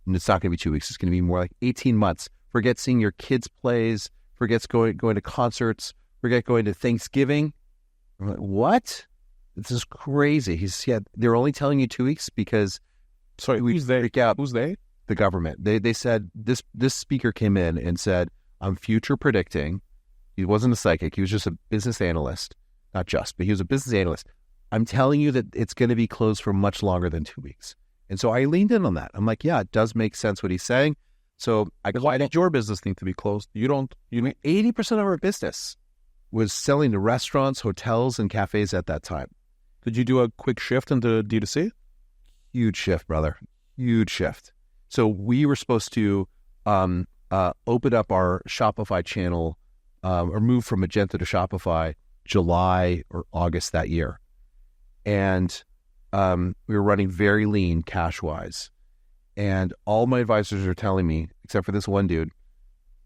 it's not going to be 2 weeks. It's going to be more like 18 months. Forget seeing your kids' plays. Forget going to concerts. Forget going to Thanksgiving. I'm like, what? This is crazy. He said, they're only telling you 2 weeks because who's they? Freak out. Who's they? The government. They said, this speaker came in and said, I'm future predicting. He wasn't a psychic. He was just a business analyst. Not just, but he was a business analyst. I'm telling you that it's going to be closed for much longer than 2 weeks. And so I leaned in on that. I'm like, yeah, it does make sense what he's saying. So why did your business need to be closed? 80% of our business was selling to restaurants, hotels, and cafes at that time. Did you do a quick shift into D2C? Huge shift, brother. Huge shift. So we were supposed to open up our Shopify channel or move from Magento to Shopify July or August that year. And we were running very lean cash-wise. And all my advisors are telling me, except for this one dude,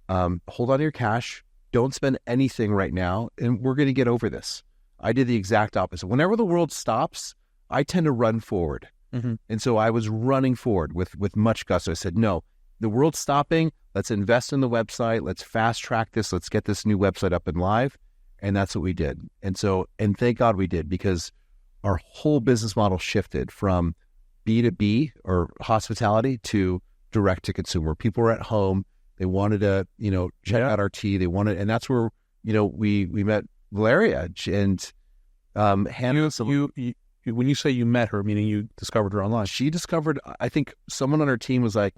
hold on to your cash. Don't spend anything right now, and we're going to get over this. I did the exact opposite. Whenever the world stops, I tend to run forward. Mm-hmm. And so I was running forward with much gusto. I said, no, the world's stopping. Let's invest in the website. Let's fast track this. Let's get this new website up and live. And that's what we did. And thank God we did, because our whole business model shifted from B2B or hospitality to direct to consumer. People were at home. They wanted to, check out our tea. And that's where, we met Valeria and Hannah. When you say you met her, meaning you discovered her online. She discovered, I think someone on her team was like,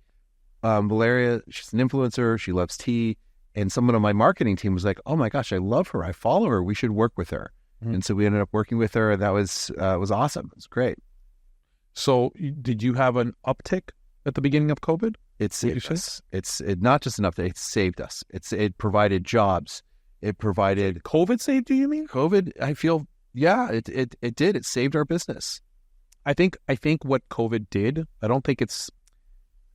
Valeria, she's an influencer. She loves tea. And someone on my marketing team was like, oh my gosh, I love her. I follow her. We should work with her. Mm-hmm. And so we ended up working with her. And that was awesome. It was great. So did you have an uptick at the beginning of COVID? It saved us. It's not just an uptick. It saved us. It provided jobs. It provided... COVID saved you, you mean? COVID, I feel, yeah, it did. It saved our business. I think what COVID did,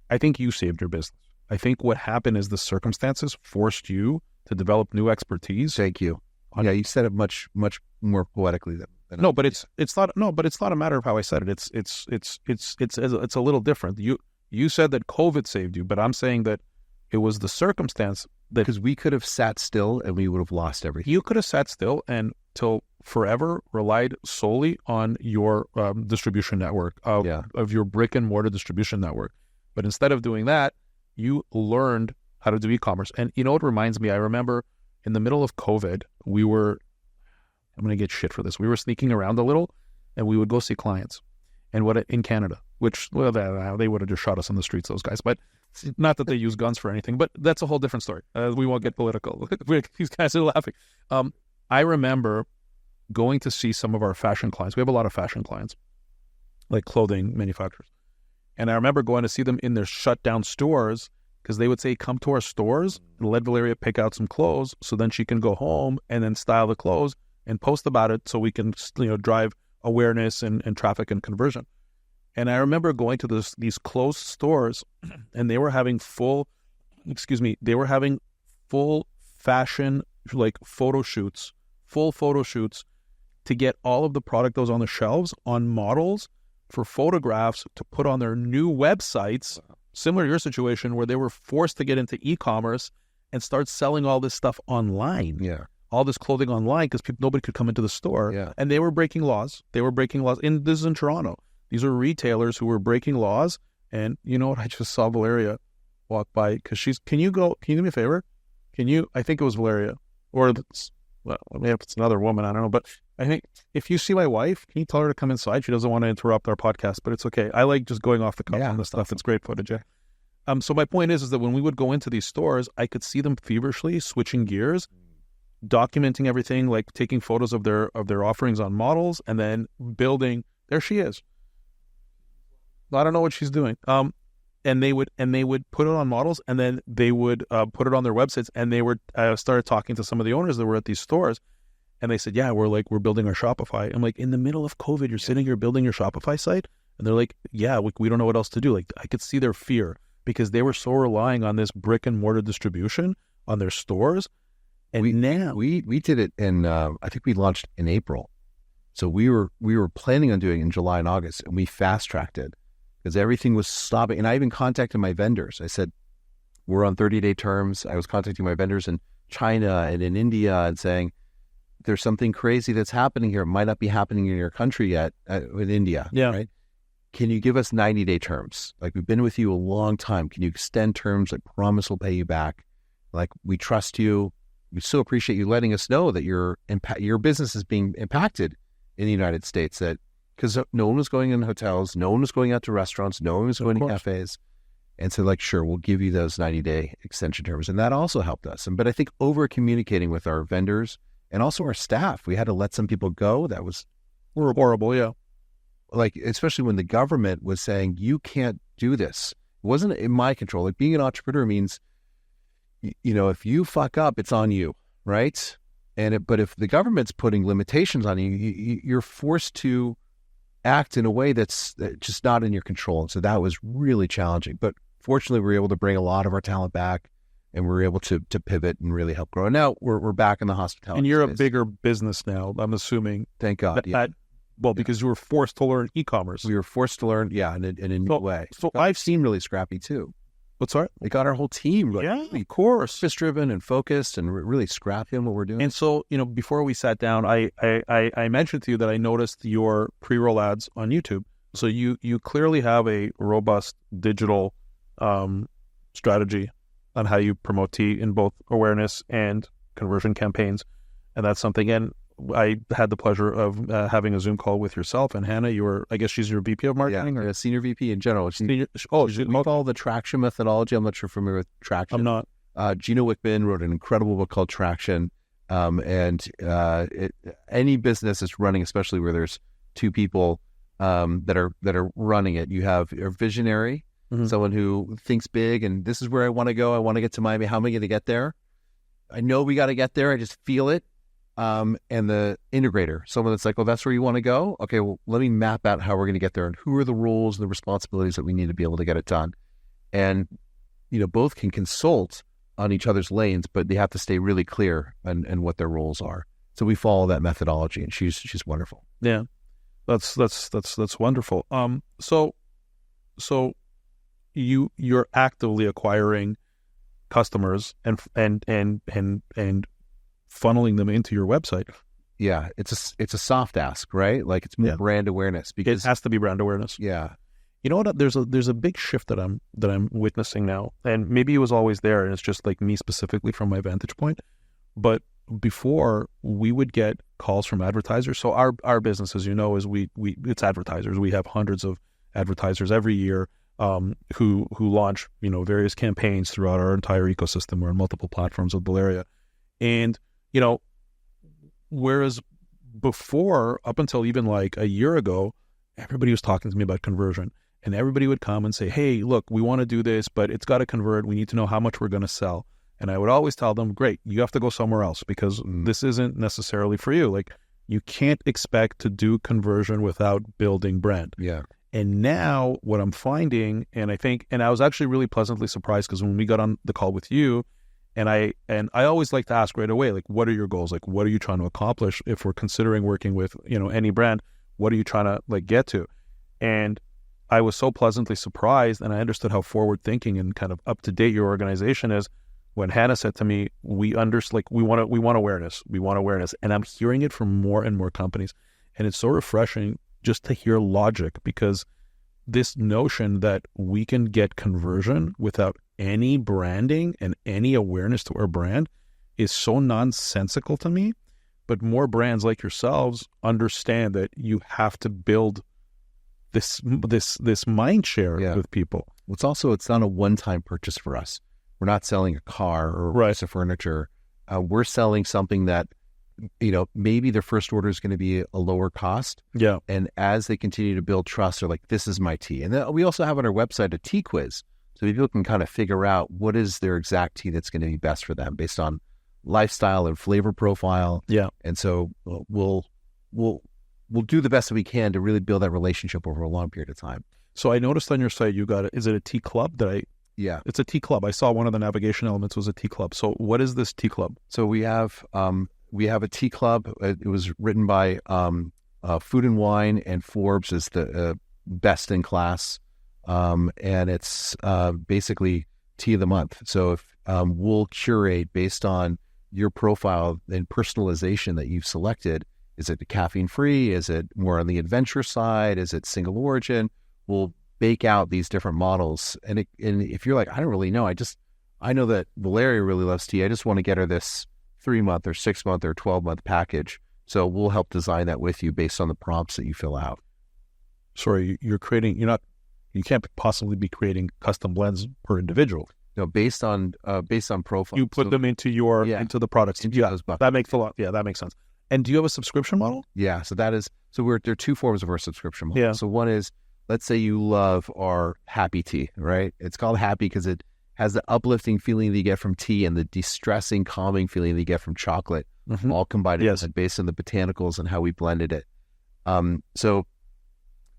I think you saved your business. I think what happened is the circumstances forced you to develop new expertise. Thank you. Yeah, you said it much, much more poetically than no, but it's not a matter of how I said it. It's a little different. You said that COVID saved you, but I'm saying that it was the circumstance that, because we could have sat still and we would have lost everything. You could have sat still and till forever relied solely on your distribution network of your brick and mortar distribution network. But instead of doing that, you learned how to do e-commerce. And you know what reminds me? I remember in the middle of COVID, I'm going to get shit for this. We were sneaking around a little, and we would go see clients, in Canada, which, well, they would have just shot us on the streets, those guys. But not that they use guns for anything, but that's a whole different story. We won't get political. These guys are laughing. I remember going to see some of our fashion clients. We have a lot of fashion clients, like clothing manufacturers. And I remember going to see them in their shut down stores, because they would say, come to our stores and let Valeria pick out some clothes so then she can go home and then style the clothes and post about it so we can, drive awareness and traffic and conversion. And I remember going to these closed stores, and they were having full fashion, like full photo shoots to get all of the product that was on the shelves on models for photographs to put on their new websites, similar to your situation where they were forced to get into e-commerce and start selling all this stuff online. Yeah. All this clothing online because nobody could come into the store. Yeah. And they were breaking laws. This is in Toronto. These are retailers who were breaking laws. And you know what? I just saw Valeria walk by because can you do me a favor? I think it was Valeria or well, I mean, if it's another woman, I don't know. But I think if you see my wife, can you tell her to come inside? She doesn't want to interrupt our podcast, but it's okay. I like just going off the cuff on this stuff. It's great footage. Yeah. So my point is that when we would go into these stores, I could see them feverishly switching gears, documenting everything, like taking photos of their offerings on models, and then building. There she is. I don't know what she's doing. And they would put it on models, and then they would put it on their websites, and they were started talking to some of the owners that were at these stores, and they said, "Yeah, we're building our Shopify." I'm like, in the middle of COVID, you're sitting here building your Shopify site, and they're like, "Yeah, we don't know what else to do." Like, I could see their fear because they were so relying on this brick and mortar distribution on their stores, and we did it in I think we launched in April, so we were planning on doing it in July and August, and we fast tracked it. Because everything was stopping. And I even contacted my vendors. I said, we're on 30-day terms. I was contacting my vendors in China and in India and saying, there's something crazy that's happening here. It might not be happening in your country yet, in India. Yeah. Right? Can you give us 90-day terms? Like, we've been with you a long time. Can you extend terms? I promise we'll pay you back. Like, we trust you. We so appreciate you letting us know that your business is being impacted in the United States, that because no one was going in hotels, no one was going out to restaurants, no one was going to cafes. And so, like, sure, we'll give you those 90-day extension terms. And that also helped us. But I think over-communicating with our vendors and also our staff, we had to let some people go. That was horrible, yeah. Like, especially when the government was saying, you can't do this. It wasn't in my control. Like, being an entrepreneur means, if you fuck up, it's on you, right? But if the government's putting limitations on you, you're forced to act in a way that's just not in your control. And so that was really challenging. But fortunately, we were able to bring a lot of our talent back, and we were able to pivot and really help grow. And now we're back in the hospitality And you're space. a bigger business now, I'm assuming. Thank God. Because you were forced to learn e-commerce. We were forced to learn, in a new way. So I've seen really scrappy too. What's that? We got our whole team of course, purpose-driven and focused and really scrappy in what we're doing. And so, before we sat down, I mentioned to you that I noticed your pre-roll ads on YouTube. So you clearly have a robust digital strategy on how you promote tea in both awareness and conversion campaigns, and that's something. And I had the pleasure of having a Zoom call with yourself and Hannah. I guess she's your VP of marketing? Yeah, senior VP in general. We follow the Traction methodology. I'm not sure if you're familiar with Traction. I'm not. Gino Wickman wrote an incredible book called Traction. Any business that's running, especially where there's two people that are running it, you have a visionary, someone who thinks big, and this is where I want to go. I want to get to Miami. How am I going to get there? I know we got to get there. I just feel it. And the integrator, someone that's like, well, that's where you want to go? Okay, well, let me map out how we're going to get there and who are the roles and the responsibilities that we need to be able to get it done. And, both can consult on each other's lanes, but they have to stay really clear and what their roles are. So we follow that methodology, and she's wonderful. Yeah, that's wonderful. So you're actively acquiring customers and funneling them into your witness. Yeah, it's a soft ask, right? Like, it's more brand awareness, because it has to be brand awareness. Yeah. You know what? There's a big shift that I'm witnessing now, and maybe it was always there, and it's just like me specifically from my vantage point. But before, we would get calls from advertisers. So our business, as you know, is it's advertisers. We have hundreds of advertisers every year who launch various campaigns throughout our entire ecosystem. We're on multiple platforms with Valeria, and whereas before, up until even like a year ago, everybody was talking to me about conversion, and everybody would come and say, hey, look, we want to do this, but it's got to convert. We need to know how much we're going to sell. And I would always tell them, great, you have to go somewhere else, because this isn't necessarily for you. Like, you can't expect to do conversion without building brand. Yeah. And now what I'm finding, and I was actually really pleasantly surprised, because when we got on the call with you, and I always like to ask right away, like, what are your goals? Like, what are you trying to accomplish? If we're considering working with, any brand, what are you trying to get to? And I was so pleasantly surprised, and I understood how forward thinking and kind of up to date your organization is, when Hannah said to me, we want awareness. We want awareness. And I'm hearing it from more and more companies. And it's so refreshing just to hear logic, because this notion that we can get conversion without any branding and any awareness to our brand is so nonsensical to me. but more brands like yourselves understand that you have to build this mind share with people. It's not a one-time purchase for us. We're not selling a car or a piece of furniture. We're selling something that, maybe their first order is going to be a lower cost. Yeah. And as they continue to build trust, they're like, this is my tea. And then we also have on our website a tea quiz. So people can kind of figure out what is their exact tea that's going to be best for them based on lifestyle and flavor profile. Yeah. And so we'll do the best that we can to really build that relationship over a long period of time. So I noticed on your site, is it a tea club? Yeah. It's a tea club. I saw one of the navigation elements was a tea club. So what is this tea club? So we have a tea club. It was written by Food and Wine, and Forbes is the best in class. And it's basically tea of the month. So if we'll curate based on your profile and personalization that you've selected. Is it caffeine free? Is it more on the adventure side? Is it single origin? We'll bake out these different models. And if you're like, I don't really know, I know that Valeria really loves tea. I just want to get her this 3-month or 6-month or 12-month package. So we'll help design that with you based on the prompts that you fill out. Sorry, you can't possibly be creating custom blends per individual. No, based on profile. You put them into into the products. That makes a lot. Yeah, that makes sense. And do you have a subscription model? Yeah, there are 2 forms of our subscription model. Yeah. So one is, let's say you love our happy tea, right? It's called happy because it has the uplifting feeling that you get from tea and the de-stressing, calming feeling that you get from chocolate, all combined based on the botanicals and how we blended it. So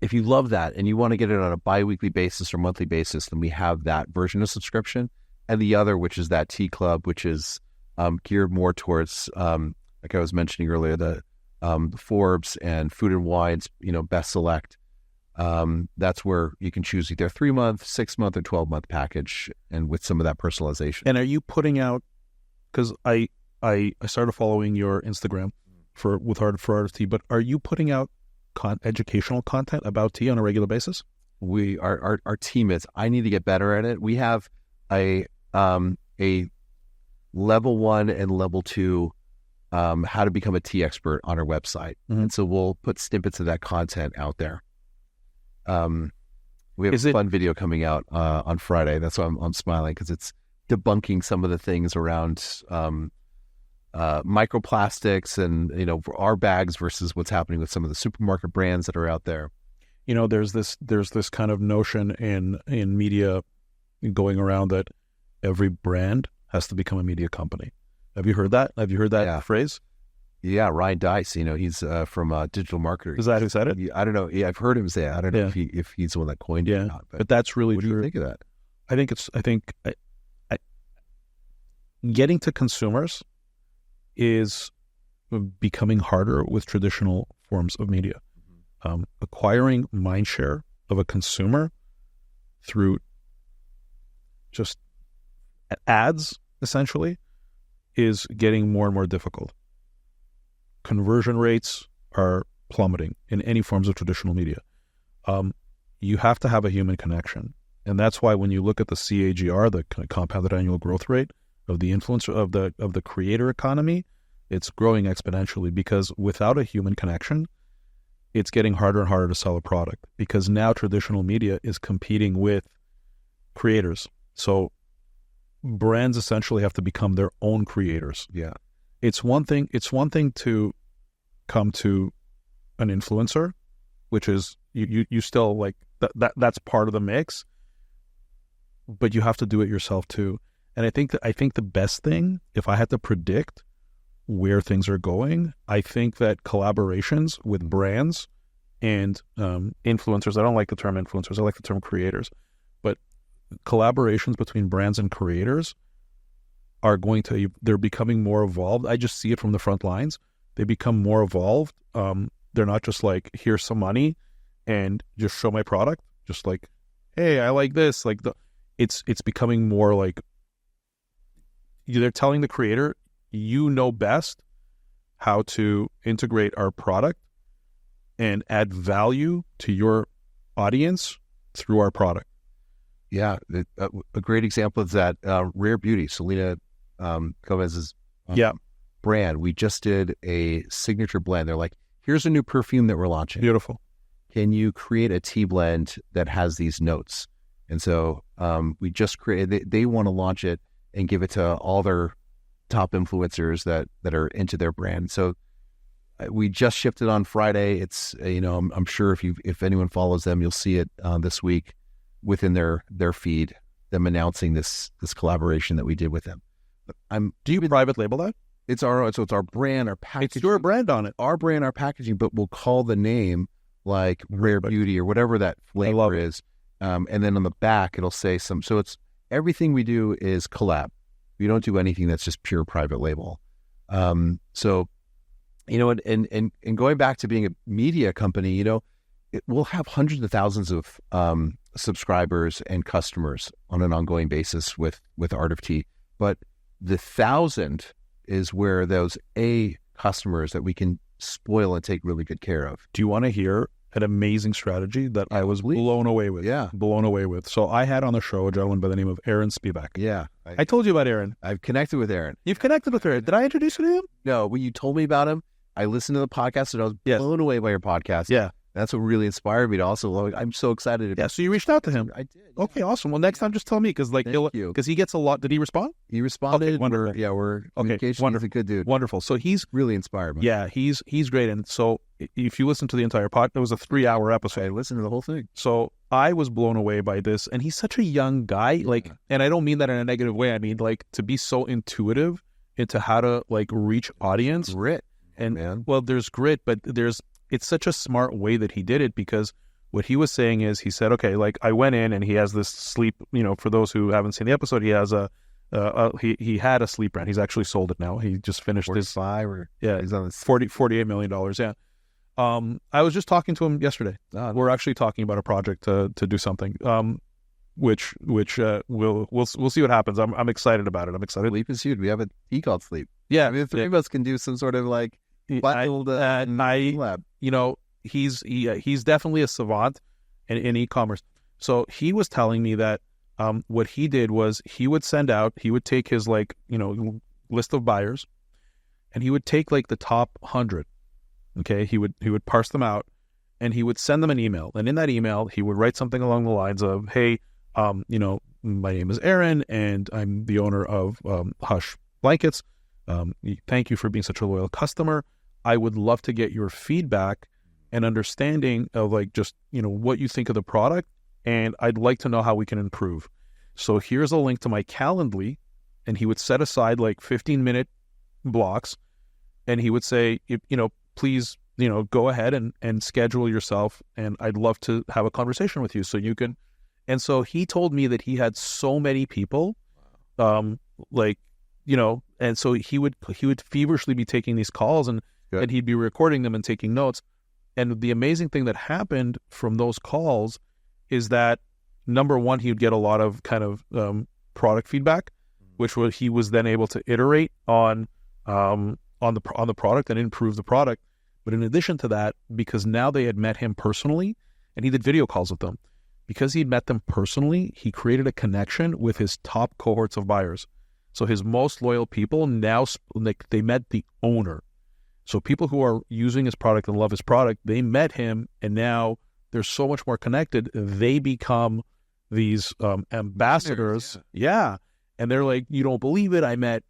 if you love that and you want to get it on a bi-weekly basis or monthly basis, then we have that version of subscription. And the other, which is that tea club, which is geared more towards, like I was mentioning earlier, the Forbes and Food and Wine's, best select. That's where you can choose either 3-month, 6-month, or 12-month package, and with some of that personalization. And are you putting out? Because I started following your Instagram for Art of Tea, but are you putting out educational content about tea on a regular basis? Our team is. I need to get better at it. We have a level 1 and level 2 how to become a tea expert on our website, and so we'll put snippets of that content out there. We have a fun video coming out on Friday. That's why I'm smiling, because it's debunking some of the things around microplastics and our bags versus what's happening with some of the supermarket brands that are out there. There's this kind of notion in media going around that every brand has to become a media company. Have you heard that? Phrase? Yeah, Ryan Dice. He's from Digital Marketer. Is that who said it? I don't know. Yeah, I've heard him say it. I don't know if he's the one that coined it or not. But that's really what true. What do you think of that? I think getting to consumers is becoming harder with traditional forms of media. Acquiring mindshare of a consumer through just ads, essentially, is getting more and more difficult. Conversion rates are plummeting in any forms of traditional media. You have to have a human connection. And that's why when you look at the CAGR, the compounded annual growth rate of the influencer of the creator economy, it's growing exponentially, because without a human connection, it's getting harder and harder to sell a product, because now traditional media is competing with creators. So brands essentially have to become their own creators. Yeah. It's one thing to come to an influencer, which is you still like that's part of the mix, but you have to do it yourself too. And I think the best thing, if I had to predict where things are going, I think that collaborations with brands and influencers, I don't like the term influencers, I like the term creators, but collaborations between brands and creators they're becoming more evolved. I just see it from the front lines. They become more evolved. They're not just like, here's some money and just show my product. Just like, hey, I like this. Like it's becoming more like they're telling the creator, you know best how to integrate our product and add value to your audience through our product. Yeah, a great example is that Rare Beauty, Selena Gomez's brand. We just did a signature blend. They're like, here's a new perfume that we're launching. Beautiful. Can you create a tea blend that has these notes? And so we just created, they want to launch it and give it to all their top influencers that are into their brand. So we just shipped it on Friday. It's, I'm sure if anyone follows them, you'll see it this week within their feed, them announcing this collaboration that we did with them. Do you private label that? It's our brand, our packaging. It's your brand on it. Our brand, our packaging, but we'll call the name like Rare Beauty or whatever that flavor is. And then on the back, it'll say so it's everything we do is collab. We don't do anything that's just pure private label. And going back to being a media company, we'll have hundreds of thousands of subscribers and customers on an ongoing basis with Art of Tea. But the 1,000 is where those customers that we can spoil and take really good care of. Do you want to hear an amazing strategy that I was blown away with? Yeah. Blown away with. So I had on the show a gentleman by the name of Aaron Spivak. Yeah. I told you about Aaron. I've connected with Aaron. You've connected with Aaron. Did I introduce you to him? No, when you told me about him, I listened to the podcast and I was blown away by your podcast. Yeah. That's what really inspired me to also, I'm so excited. So you reached out to him. I did. Yeah. Okay, awesome. Well, next time just tell me because he gets a lot. Did he respond? He responded. Okay, wonderful. We're communication. Wonderful. He's a good dude. Wonderful. So he's really inspired me. Yeah, he's great. And so if you listen to the entire pod, it was a 3-hour episode. I listened to the whole thing. So I was blown away by this. And he's such a young guy. And I don't mean that in a negative way. I mean, to be so intuitive into how to reach audience. Grit. And man. Well, there's grit, but it's such a smart way that he did it because what he was saying is he said, okay, I went in and he has this sleep, for those who haven't seen the episode, he has he had a sleep brand. He's actually sold it now. He just finished his 45 or he's on $48 million. Yeah. I was just talking to him yesterday. We're actually talking about a project to do something. Which we'll see what happens. I'm excited about it. I'm excited. Sleep is huge. We have a tea called Sleep. Yeah. I mean, the three of us can do some sort of lab. He's definitely a savant in e-commerce. So he was telling me that what he did was he would take his list of buyers and he would take the top 100. Okay. He would parse them out and he would send them an email. And in that email, he would write something along the lines of, hey, my name is Aaron and I'm the owner of Hush Blankets. Thank you for being such a loyal customer. I would love to get your feedback and understanding of what you think of the product. And I'd like to know how we can improve. So here's a link to my Calendly. And he would set aside 15-minute blocks. And he would say, please, go ahead and schedule yourself. And I'd love to have a conversation with you so you can. And so he told me that he had so many people, and so he would feverishly be taking these calls and he'd be recording them and taking notes. And the amazing thing that happened from those calls is that number one, he would get a lot of kind of product feedback, which he was then able to iterate on the product and improve the product. But in addition to that, because now they had met him personally and he did video calls with them, because he'd met them personally, he created a connection with his top cohorts of buyers. So his most loyal people now, they met the owner. So people who are using his product and love his product, they met him and now they're so much more connected. They become these ambassadors. Yeah. And they're like, you don't believe it. I met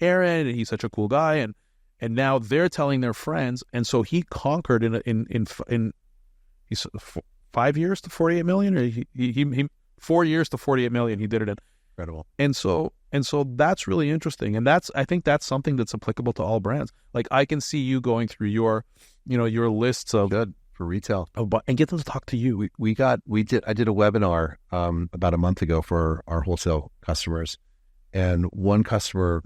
Aaron and he's such a cool guy. And now they're telling their friends. And so he conquered in 5 years to 48 million, or he 4 years to 48 million. He did it in. Incredible. And so that's really interesting. And I think that's something that's applicable to all brands. I can see you going through your lists of good for retail and get them to talk to you. I did a webinar about a month ago for our wholesale customers, and one customer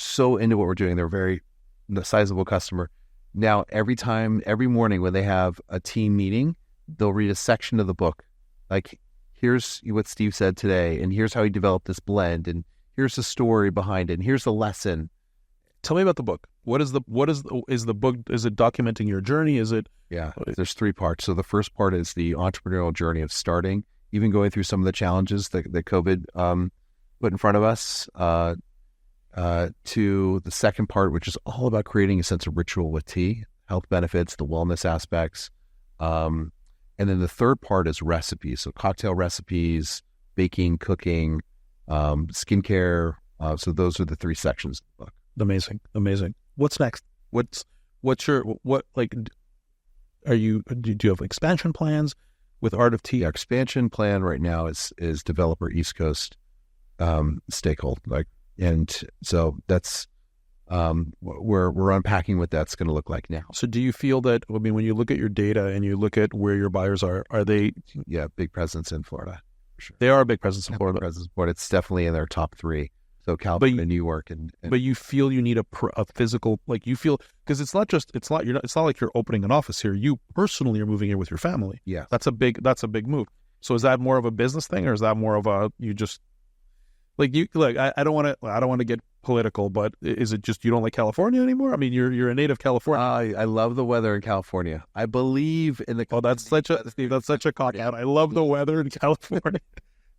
so into what we're doing. They're a very sizable customer. Now, every morning when they have a team meeting, they'll read a section of the book. Here's what Steve said today, and here's how he developed this blend, and here's the story behind it, and here's the lesson. Tell me about the book. Is the book? Is it documenting your journey? Is it? Yeah, there's 3 parts. So the first part is the entrepreneurial journey of starting, even going through some of the challenges that COVID put in front of us. to the second part, which is all about creating a sense of ritual with tea, health benefits, the wellness aspects. And then the third part is recipes. So cocktail recipes, baking, cooking, skincare. So those are the three sections of the book. Amazing. What's next? Do you have expansion plans with Art of Tea? Our expansion plan right now is develop our East Coast stakeholder. And so that's we're unpacking what that's going to look like now. So do you feel that, I mean, when you look at your data and you look at where your buyers are they? Yeah, big presence in Florida. For sure. They are a big presence in Florida. It's definitely in their top three. So California, New York, and but you feel you need a physical, like you feel, because it's not like you're opening an office here. You personally are moving here with your family. Yeah, that's a big move. So is that more of a business thing, or is that more of a you just like you like I don't want to get political, but is it just you don't like California anymore? I mean, you're a native Californian. I love the weather in California. I believe in the. Oh, that's such a caught out. I love the weather in California.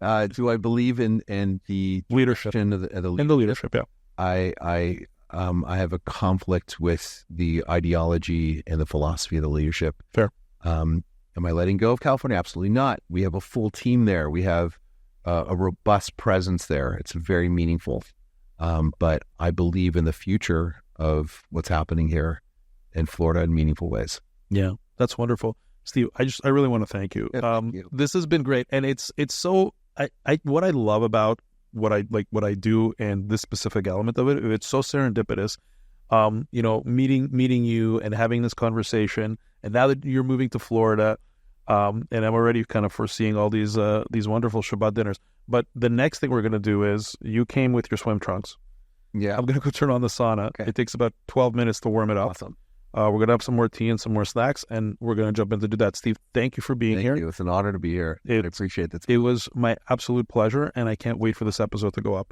Do I believe in the leadership in the leadership? Yeah. I have a conflict with the ideology and the philosophy of the leadership. Fair. Am I letting go of California? Absolutely not. We have a full team there. We have a robust presence there. It's very meaningful. But I believe in the future of what's happening here in Florida in meaningful ways. Yeah, that's wonderful. Steve, I really want to thank you. Yeah, thank you. This has been great. And it's so, what I love about what I do and this specific element of it, it's so serendipitous. Meeting you and having this conversation, and now that you're moving to Florida, and I'm already kind of foreseeing all these wonderful Shabbat dinners. But the next thing we're going to do is, you came with your swim trunks. Yeah. I'm going to go turn on the sauna. Okay. It takes about 12 minutes to warm it up. Awesome. We're going to have some more tea and some more snacks, and we're going to jump in to do that. Steve, thank you for being here. Thank you. It's an honor to be here. I appreciate it. It was my absolute pleasure, and I can't wait for this episode to go up.